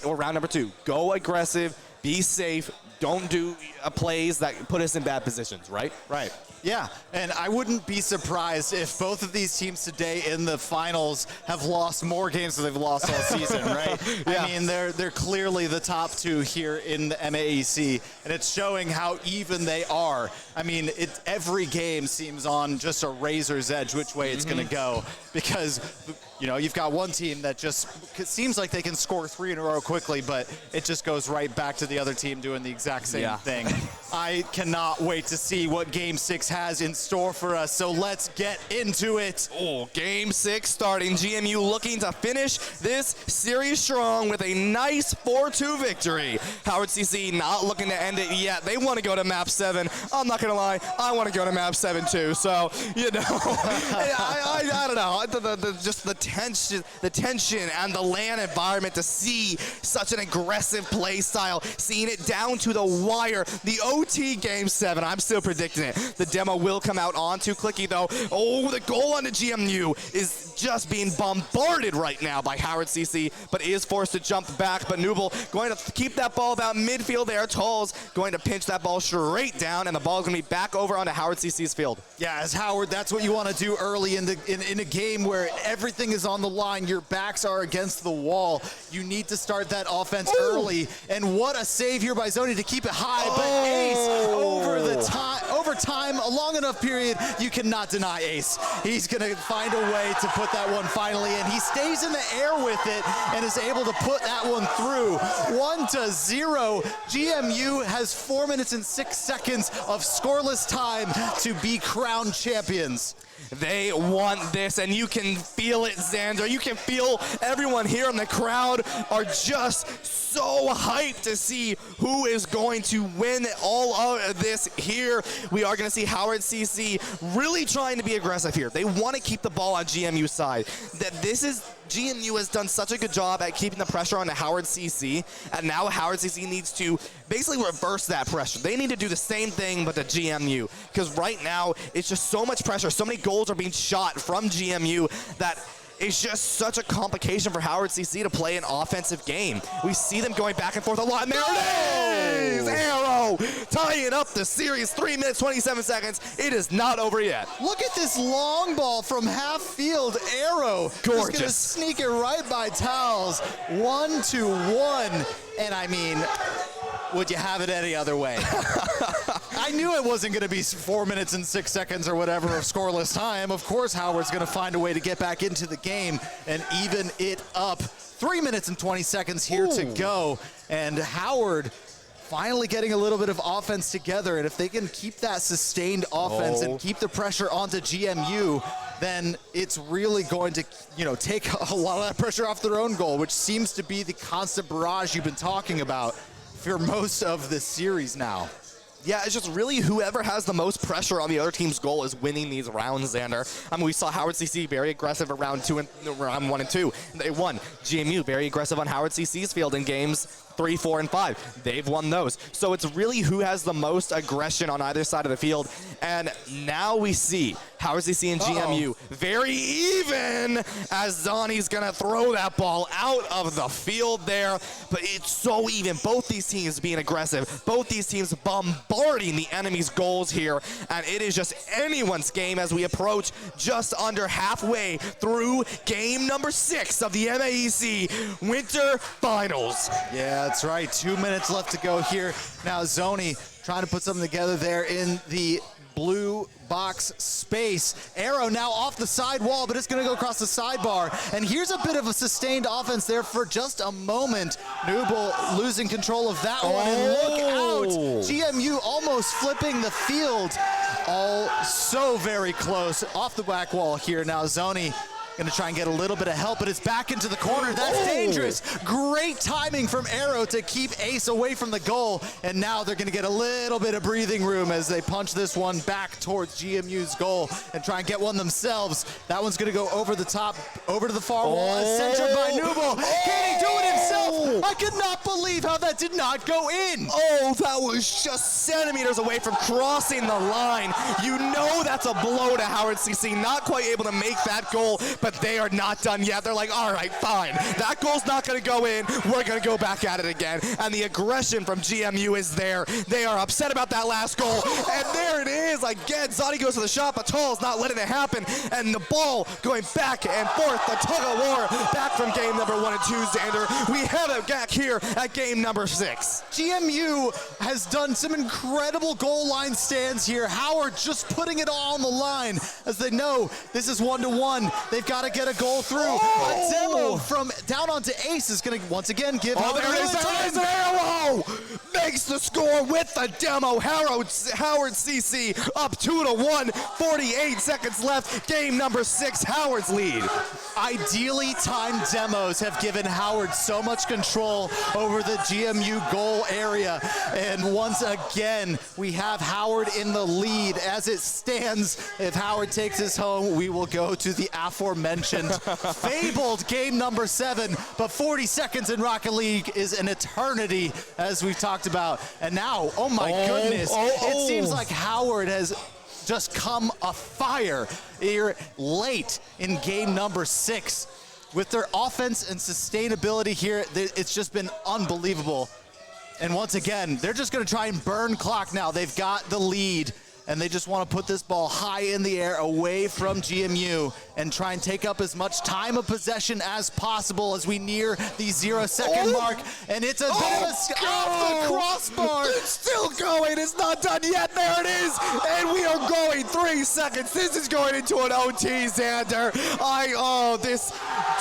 Or round number 2. Go aggressive, be safe, don't do plays that put us in bad positions, right? Right. Yeah, and I wouldn't be surprised if both of these teams today in the finals have lost more games than they've lost all season, right? Yeah. I mean, they're clearly the top 2 here in the MAEC, and it's showing how even they are. I mean, every game seems on just a razor's edge which way it's going to go, because you've got one team that just seems like they can score 3 in a row quickly, but it just goes right back to the other team doing the exact same thing. I cannot wait to see what Game 6 has in store for us, so let's get into it. Game 6 starting. GMU looking to finish this series strong with a nice 4-2 victory. Howard CC not looking to end it yet. They want to go to map 7. I'm not going to lie, I want to go to map 7 too, so, I don't know. Just the tension and the LAN environment to see such an aggressive play style, seeing it down to the wire. The OT Game 7. I'm still predicting it. The demo will come out onto Clicky, though. Oh, the goal on the GMU is just being bombarded right now by Howard CC, but is forced to jump back. But Nooble going to keep that ball about midfield there. Tolls going to pinch that ball straight down, and the ball is going to be back over onto Howard CC's field. Yeah, as Howard, that's what you want to do early in a game where everything is on the line. Your backs are against the wall. You need to start that offense early. And what a save here by Zoni to keep it high. But Ace over time, a long enough period, you cannot deny Ace. He's going to find a way to put that one finally in. He stays in the air with it and is able to put that one through. 1-0. GMU has 4 minutes and 6 seconds of scoreless time to be crowned champions. They want this, and you can feel it, Xander. You can feel everyone here in the crowd are just so hyped to see who is going to win all of this here. We are going to see Howard CC really trying to be aggressive here. They want to keep the ball on GMU's side. GMU has done such a good job at keeping the pressure on the Howard CC, and now Howard CC needs to basically reverse that pressure. They need to do the same thing but the GMU, because right now it's just so much pressure. So many goals are being shot from GMU that it's just such a complication for Howard CC to play an offensive game. We see them going back and forth a lot. And there it is! Arrow tying up the series. 3 minutes, 27 seconds. It is not over yet. Look at this long ball from half field. Arrow. Gorgeous. Just gonna sneak it right by Towels. 1-1. And I mean, would you have it any other way? I knew it wasn't going to be 4 minutes and 6 seconds or whatever of scoreless time. Of course, Howard's going to find a way to get back into the game and even it up. 3 minutes and 20 seconds here to go. And Howard finally getting a little bit of offense together. And if they can keep that sustained offense and keep the pressure onto GMU, then it's really going to, take a lot of that pressure off their own goal, which seems to be the constant barrage you've been talking about for most of this series now. Yeah, it's just really whoever has the most pressure on the other team's goal is winning these rounds, Xander. I mean, we saw Howard CC very aggressive at round 1 and 2. They won. GMU very aggressive on Howard CC's field in games 3, 4, and 5. They've won those. So it's really who has the most aggression on either side of the field. And now we see Howard CC and GMU very even as Zani's going to throw that ball out of the field there. But it's so even. Both these teams being aggressive. Both these teams bombarding the enemy's goals here. And it is just anyone's game as we approach just under halfway through game number 6 of the MAEC Winter Finals. Yeah, that's right. 2 minutes left to go here. Now Zoni trying to put something together there in the blue box space. Arrow now off the side wall, but it's going to go across the sidebar. And here's a bit of a sustained offense there for just a moment. Nooble losing control of that one. And look out! GMU almost flipping the field. All so very close. Off the back wall here. Now Zoni going to try and get a little bit of help, but it's back into the corner. That's dangerous. Great timing from Arrow to keep Ace away from the goal. And now they're going to get a little bit of breathing room as they punch this one back towards GMU's goal and try and get one themselves. That one's going to go over the top, over to the far wall, centered by Nooble. Can he do it himself? I could not believe how that did not go in. Oh, that was just centimeters away from crossing the line. You know that's a blow to Howard CC. Not quite able to make that goal, but they are not done yet. They're like, all right, fine. That goal's not going to go in. We're going to go back at it again. And the aggression from GMU is there. They are upset about that last goal. And there it is. Again, Zani goes to the shot, but Tall's not letting it happen. And the ball going back and forth. The tug of war back from game number 1 and 2, Xander. We have it back here at game number 6. GMU has done some incredible goal line stands here. Howard just putting it all on the line as they know this is 1-1. They've got to get a goal through. A demo from down onto Ace is going to once again give Howard there it is. There is Arrow makes the score with the demo. Howard CC up 2-1. 48 seconds left. Game number 6. Howard's lead. Ideally timed demos have given Howard so much control over the GMU goal area. And once again, we have Howard in the lead. As it stands, if Howard takes this home, we will go to the aforementioned fabled game number 7. But 40 seconds in Rocket League is an eternity, as we've talked talked about. And now, oh my goodness, it seems like Howard has just come afire here late in game number 6. With their offense and sustainability here, it's just been unbelievable. And once again, they're just going to try and burn clock now. They've got the lead, and they just want to put this ball high in the air away from GMU and try and take up as much time of possession as possible as we near the 0-second mark. And it's a bit of a off the crossbar. It's still going. It's not done yet. There it is. And we are going 3 seconds. This is going into an OT, Xander. This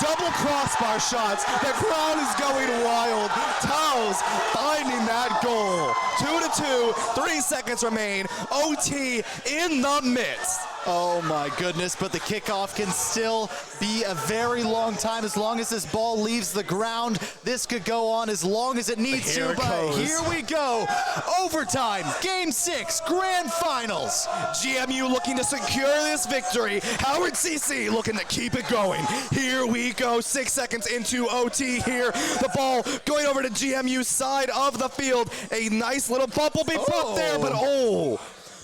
double crossbar shots. The crowd is going wild. Taos finding that goal. 2-2. 3 seconds remain. OT in the midst. Oh my goodness, but the kickoff can still be a very long time as long as this ball leaves the ground. This could go on as long as it needs to, but here we go. Overtime, game 6, grand finals. GMU looking to secure this victory. Howard CC looking to keep it going. Here we go, 6 seconds into OT here. The ball going over to GMU's side of the field. A nice little bump will be put there, but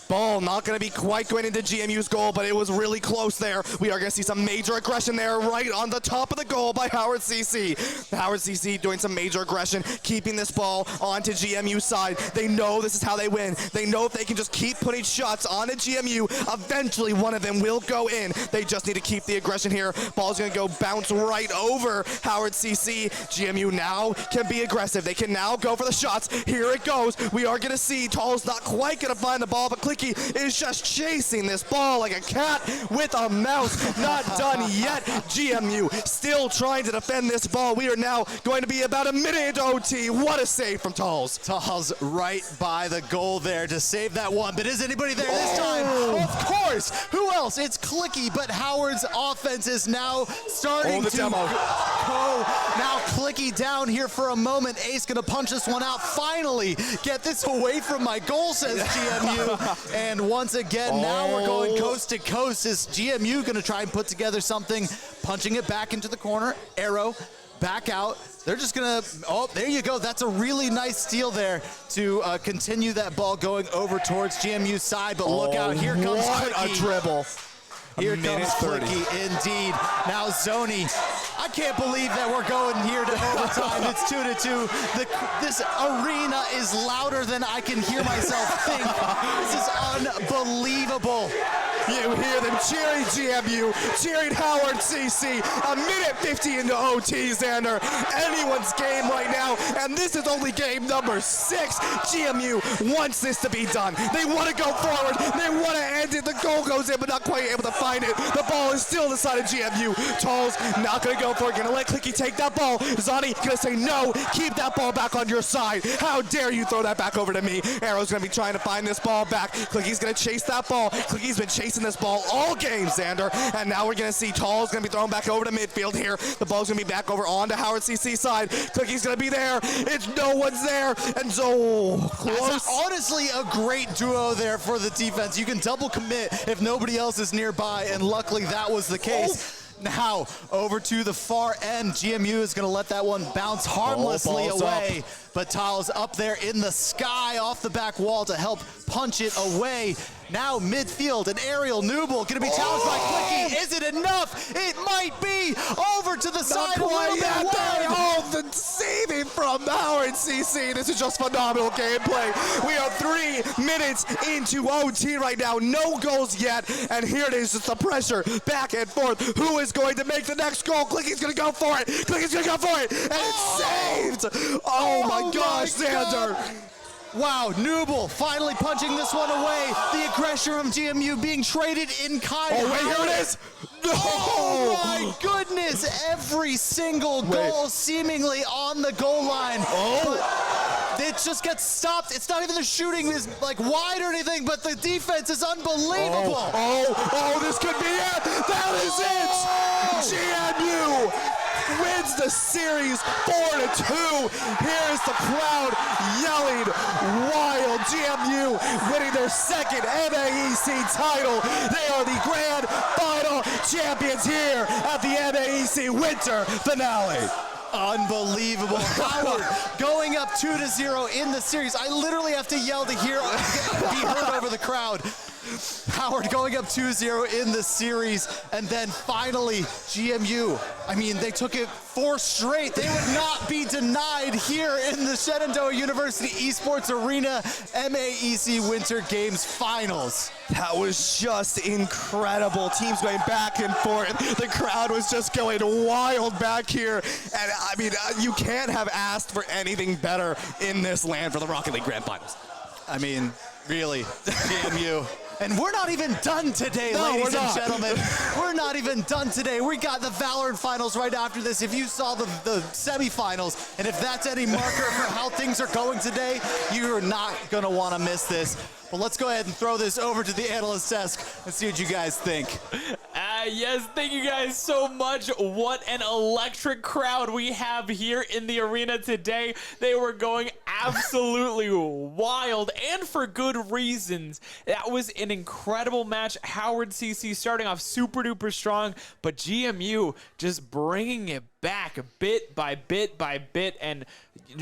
ball not going to be quite going into GMU's goal, but it was really close there. We are going to see some major aggression there right on the top of the goal by Howard CC. Howard CC doing some major aggression, keeping this ball onto GMU's side. They know this is how they win. They know if they can just keep putting shots onto GMU, eventually one of them will go in. They just need to keep the aggression here. Ball's going to go bounce right over Howard CC. GMU now can be aggressive. They can now go for the shots. Here it goes. We are going to see Tall's not quite going to find the ball, but Clicky is just chasing this ball like a cat with a mouse. Not done yet. GMU still trying to defend this ball. We are now going to be about a minute into OT. What a save from Talls. Talls right by the goal there to save that one. But is anybody there this time? Of course. Who else? It's Clicky, but Howard's offense is now starting to go. Now Clicky down here for a moment. Ace gonna punch this one out. Finally, get this away from my goal, says GMU. And once again, now we're going coast to coast. Is GMU going to try and put together something, punching it back into the corner, arrow, back out. They're just going to, there you go. That's a really nice steal there to continue that ball going over towards GMU's side. But look out, here comes What Clicky. a dribble. Here comes Clicky, indeed. Now Zoni, I can't believe that we're going here to overtime. It's 2-2. This arena is louder than I can hear myself think. This is unbelievable. You hear them cheering GMU, cheering Howard CC. A minute 50 into OT, Xander. Anyone's game right now, and this is only game number 6. GMU wants this to be done. They want to go forward. They want to end it. The goal goes in, but not quite able to find it. The ball is still on the side of GMU. Tall's not going to go for it. Going to let Clicky take that ball. Zani going to say no. Keep that ball back on your side. How dare you throw that back over to me? Arrow's going to be trying to find this ball back. Clicky's going to chase that ball. Clicky's been chasing this ball all game, Xander. And now we're going to see Tall's going to be thrown back over to midfield here. The ball's going to be back over onto Howard CC's side. Clicky's going to be there. It's no one's there. And so close. That's honestly a great duo there for the defense. You can double commit if nobody else is nearby, and luckily that was the case. Now, over to the far end. GMU is going to let that one bounce harmlessly away. But Tiles up there in the sky off the back wall to help punch it away. Now midfield, an aerial Nooble going to be challenged by Clicky. Is it enough? It might be. Over to the side a little bit wide. The saving from Howard CC. This is just phenomenal gameplay. We are 3 minutes into OT right now. No goals yet. And here it is, just the pressure back and forth. Who is going to make the next goal? Clicky's going to go for it. Clicky's going to go for it. And it's saved. Oh my gosh, Xander. Wow, Nooble finally punching this one away. The aggression from GMU being traded in kind. Oh, wait, here it is. No! Oh my goodness, every single goal seemingly on the goal line. But it just gets stopped. It's not even the shooting is like wide or anything, but the defense is unbelievable. This could be it. That is it. GMU wins the series 4-2. Here's the crowd yelling wild. GMU winning their second MAEC title. They are the grand final champions here at the MAEC Winter Finale. Unbelievable. Howard going up 2-0 in the series. I literally have to yell to be heard over the crowd. Howard going up 2-0 in the series, and then finally GMU. I mean, they took it 4 straight. They would not be denied here in the Shenandoah University Esports Arena MAEC Winter Games Finals. That was just incredible. Teams going back and forth. The crowd was just going wild back here. And I mean, you can't have asked for anything better in this land for the Rocket League Grand Finals. I mean, really, GMU. And we're not even done today, ladies and gentlemen. We're not even done today. We got the Valorant finals right after this. If you saw the semifinals, and if that's any marker for how things are going today, you are not going to want to miss this. But let's go ahead and throw this over to the analyst desk and see what you guys think. Yes, thank you guys so much. What an electric crowd we have here in the arena today. They were going absolutely wild, and for good reasons. That was an incredible match. Howard CC starting off super duper strong, but GMU just bringing it back bit by bit by bit, and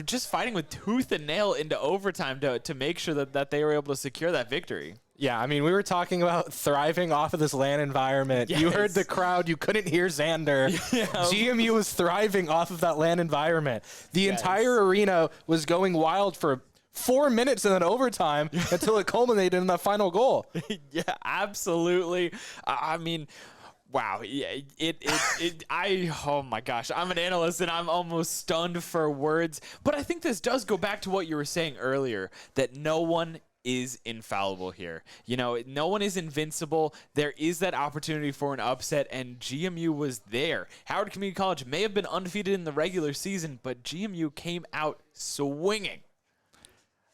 just fighting with tooth and nail into overtime to make sure that they were able to secure that victory. Yeah, I mean, we were talking about thriving off of this LAN environment. Yes. You heard the crowd. You couldn't hear Xander. Yeah. GMU was thriving off of that LAN environment. The entire arena was going wild for 4 minutes in that overtime until it culminated in that final goal. Yeah, absolutely. I mean, wow. Yeah, oh my gosh. I'm an analyst and I'm almost stunned for words. But I think this does go back to what you were saying earlier, that no one is infallible here. You know, no one is invincible. There is that opportunity for an upset, and GMU was there. Howard Community College may have been undefeated in the regular season, but GMU came out swinging.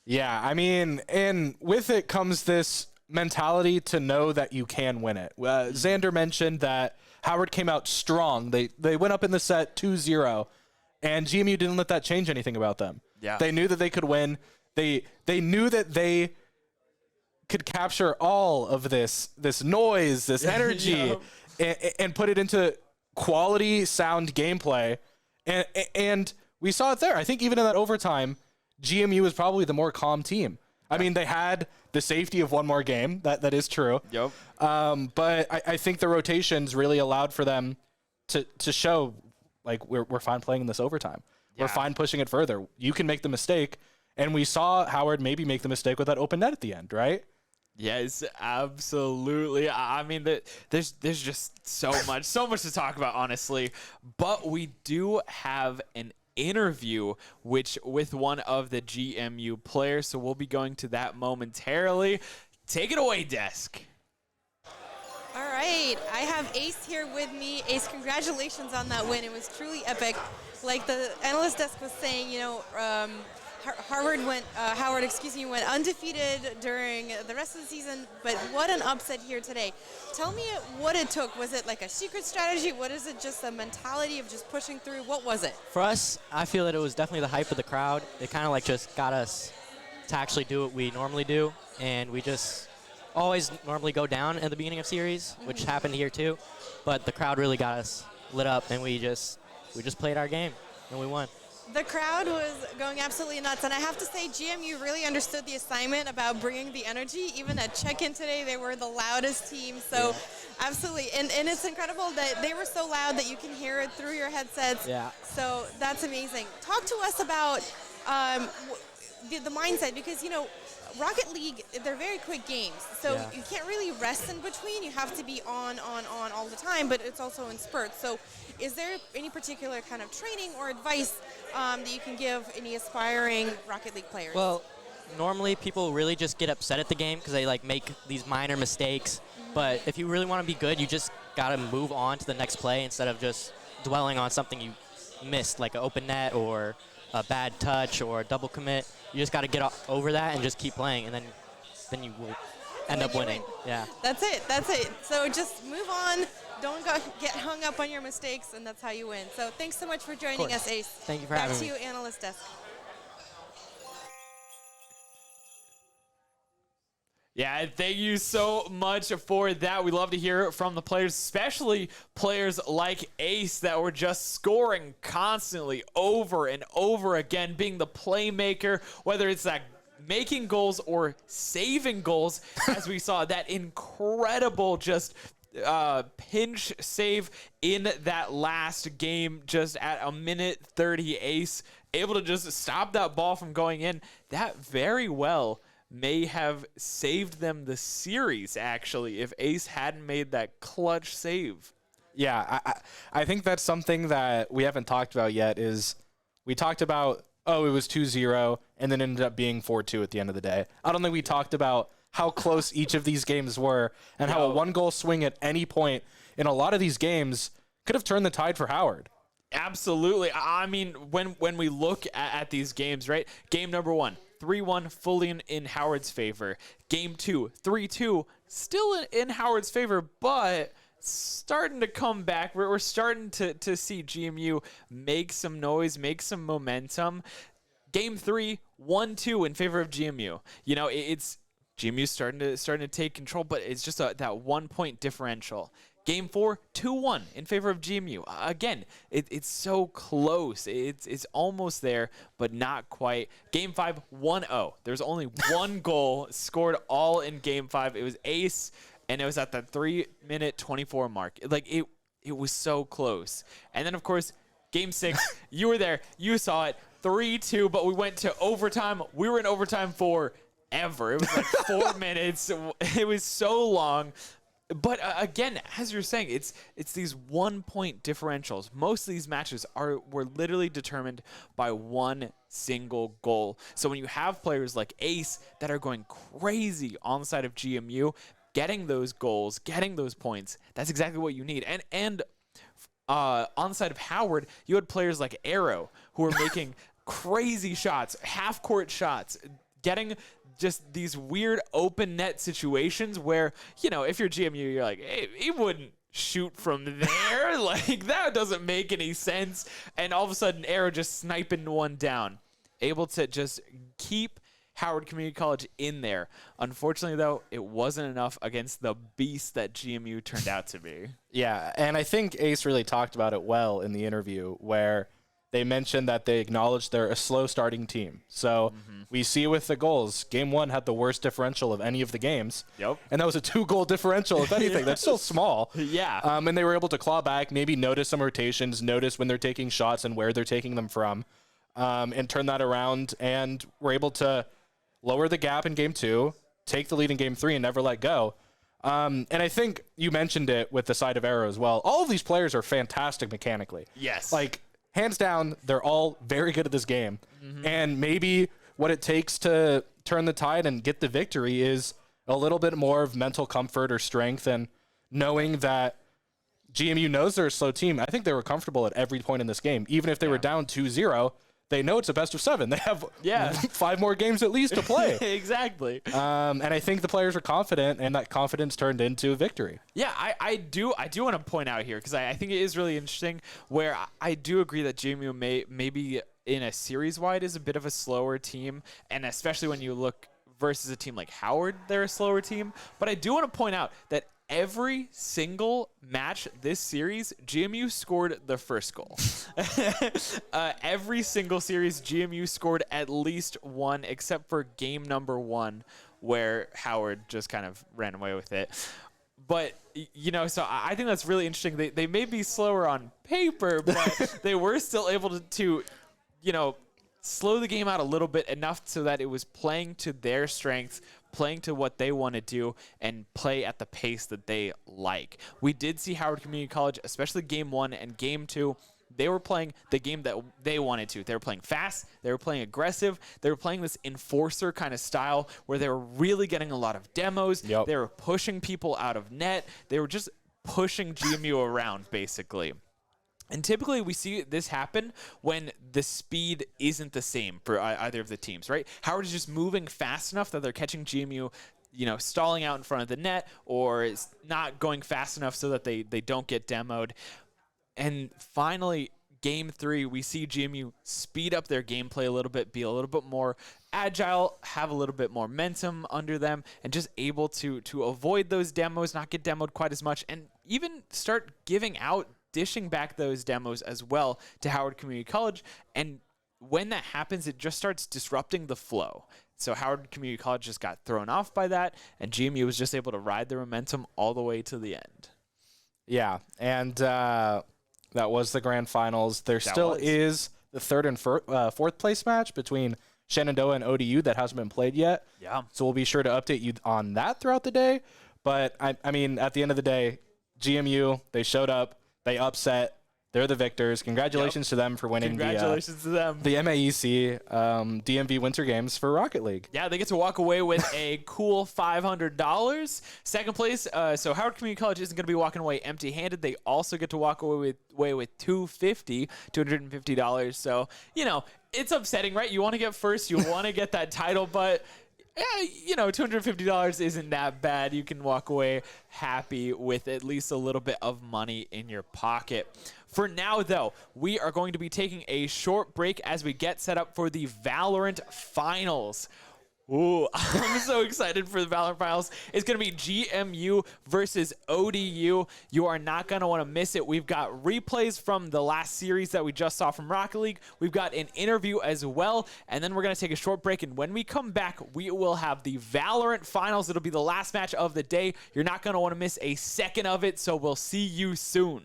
Yeah, I mean, and with it comes this mentality to know that you can win it. Xander mentioned that Howard came out strong. They went up in the set 2-0, and GMU didn't let that change anything about them. Yeah. They knew that they could win. They knew that they could capture all of this noise, this energy, and put it into quality, sound gameplay. And we saw it there. I think even in that overtime, GMU was probably the more calm team. I mean, they had the safety of one more game. That is true. Yep. But I think the rotations really allowed for them to show, like, we're fine playing in this overtime. Yeah. We're fine pushing it further. You can make the mistake. And we saw Howard maybe make the mistake with that open net at the end, right? Yes, absolutely. I mean, there's just so much to talk about, honestly. But we do have an interview with one of the GMU players, so we'll be going to that momentarily. Take it away, Desk. All right, I have Ace here with me. Ace, congratulations on that win. It was truly epic. Like the analyst desk was saying, you know, Howard went undefeated during the rest of the season, but what an upset here today. Tell me what it took. Was it like a secret strategy? What is it, just a mentality of just pushing through? What was it? For us, I feel that it was definitely the hype of the crowd. It kind of like just got us to actually do what we normally do, and we just always normally go down at the beginning of series, which happened here too, but the crowd really got us lit up, and we just played our game, and we won. The crowd was going absolutely nuts, and I have to say GMU really understood the assignment about bringing the energy. Even at check-in today, they were the loudest team, so absolutely. And it's incredible that they were so loud that you can hear it through your headsets. Yeah. So that's amazing. Talk to us about the mindset, because, you know, Rocket League, they're very quick games, so you can't really rest in between. You have to be on all the time, but it's also in spurts. So is there any particular kind of training or advice that you can give any aspiring Rocket League players? Well, normally people really just get upset at the game because they like make these minor mistakes. But if you really want to be good, you just got to move on to the next play instead of just dwelling on something you missed, like an open net or a bad touch or a double commit. You just got to get over that and just keep playing, and then you will end up winning. Yeah. That's it. So just move on. Don't get hung up on your mistakes, and that's how you win. So thanks so much for joining us, Ace. Thank you for having me. Back to you, analyst desk. Yeah, thank you so much for that. We love to hear from the players, especially players like Ace that were just scoring constantly over and over again, being the playmaker, whether it's that making goals or saving goals, as we saw that incredible just pinch save in that last game, just at a minute 30. Ace able to just stop that ball from going in. That very well may have saved them the series, actually, if Ace hadn't made that clutch save. Yeah, I think that's something that we haven't talked about yet. Is we talked about, it was 2-0 and then ended up being 4-2 at the end of the day. I don't think we talked about how close each of these games were and how a 1-goal swing at any point in a lot of these games could have turned the tide for Howard. Absolutely. I mean, when we look at these games, right? Game number 1, 3-1, fully in Howard's favor. Game 2, 3-2, still in Howard's favor, but starting to come back. We're starting to see GMU make some noise, make some momentum. Game 3, 1-2 in favor of GMU. You know, it's GMU starting to take control, but it's just that 1-point differential. Game 4, 2-1 in favor of GMU. Again, it's so close. It's almost there, but not quite. Game 5, 1-0. There's only one goal scored all in Game 5. It was Ace, and it was at the 3-minute 24 mark. Like, it was so close. And then, of course, Game 6, you were there. You saw it. 3-2, but we went to overtime. We were in overtime forever. It was like 4 minutes. It was so long. But again, as you're saying, it's these 1-point differentials. Most of these matches were literally determined by one single goal. So when you have players like Ace that are going crazy on the side of GMU, getting those goals, getting those points, that's exactly what you need. And on the side of Howard, you had players like Arrow who were making crazy shots, half-court shots, getting just these weird open net situations where, you know, if you're GMU, you're like, hey, he wouldn't shoot from there. Like, that doesn't make any sense. And all of a sudden, Arrow just sniping one down, able to just keep Howard Community College in there. Unfortunately, though, it wasn't enough against the beast that GMU turned out to be. Yeah, and I think Ace really talked about it well in the interview, where they mentioned that they acknowledged they're a slow starting team. So we see with the goals, Game 1 had the worst differential of any of the games. Yep. And that was a 2-goal differential, if anything. That's still small. Yeah. And they were able to claw back, maybe notice some rotations, notice when they're taking shots and where they're taking them from, and turn that around, and were able to lower the gap in Game 2, take the lead in Game 3, and never let go. And I think you mentioned it with the side of Arrow as well. All of these players are fantastic mechanically. Yes. Like, hands down, they're all very good at this game. And maybe what it takes to turn the tide and get the victory is a little bit more of mental comfort or strength, and knowing that GMU knows they're a slow team. I think they were comfortable at every point in this game. Even if they were down 2-0, they know it's a best of 7. They have 5 more games at least to play. Exactly. And I think the players are confident, and that confidence turned into victory. Yeah, I do want to point out here, because I think it is really interesting, where I do agree that GMU maybe in a series-wide is a bit of a slower team, and especially when you look versus a team like Howard, they're a slower team. But I do want to point out that every single match this series, GMU scored the first goal. Every single series, GMU scored at least one, except for game number 1, where Howard just kind of ran away with it. But, you know, so I think that's really interesting. They may be slower on paper, but they were still able to, you know, slow the game out a little bit, enough so that it was playing to their strengths, playing to what they want to do, and play at the pace that they like. We did see Howard Community College, especially Game 1 and Game 2, they were playing the game that they wanted to. They were playing fast. They were playing aggressive. They were playing this enforcer kind of style where they were really getting a lot of demos. Yep. They were pushing people out of net. They were just pushing GMU around, basically. And typically we see this happen when the speed isn't the same for either of the teams, right? Howard is just moving fast enough that they're catching GMU, you know, stalling out in front of the net, or it's not going fast enough so that they don't get demoed. And finally, Game 3, we see GMU speed up their gameplay a little bit, be a little bit more agile, have a little bit more momentum under them, and just able to avoid those demos, not get demoed quite as much, and even start dishing back those demos as well to Howard Community College. And when that happens, it just starts disrupting the flow. So Howard Community College just got thrown off by that, and GMU was just able to ride the momentum all the way to the end. Yeah, and that was the grand finals. There still is the third and fourth place match between Shenandoah and ODU that hasn't been played yet. Yeah. So we'll be sure to update you on that throughout the day. But, I mean, at the end of the day, GMU, they showed up, they upset. They're the victors. Congratulations to them for winning Congratulations to them. the MAEC DMV Winter Games for Rocket League. Yeah, they get to walk away with a cool $500. Second place, so Howard Community College isn't going to be walking away empty-handed. They also get to walk away with $250. So, you know, it's upsetting, right? You want to get first. You want to get that title, but you know, $250 isn't that bad. You can walk away happy with at least a little bit of money in your pocket. For now, though, we are going to be taking a short break as we get set up for the Valorant Finals. Ooh, I'm so excited for the Valorant Finals. It's going to be GMU versus ODU. You are not going to want to miss it. We've got replays from the last series that we just saw from Rocket League. We've got an interview as well, and then we're going to take a short break, and when we come back, we will have the Valorant Finals. It'll be the last match of the day. You're not going to want to miss a second of it, so we'll see you soon.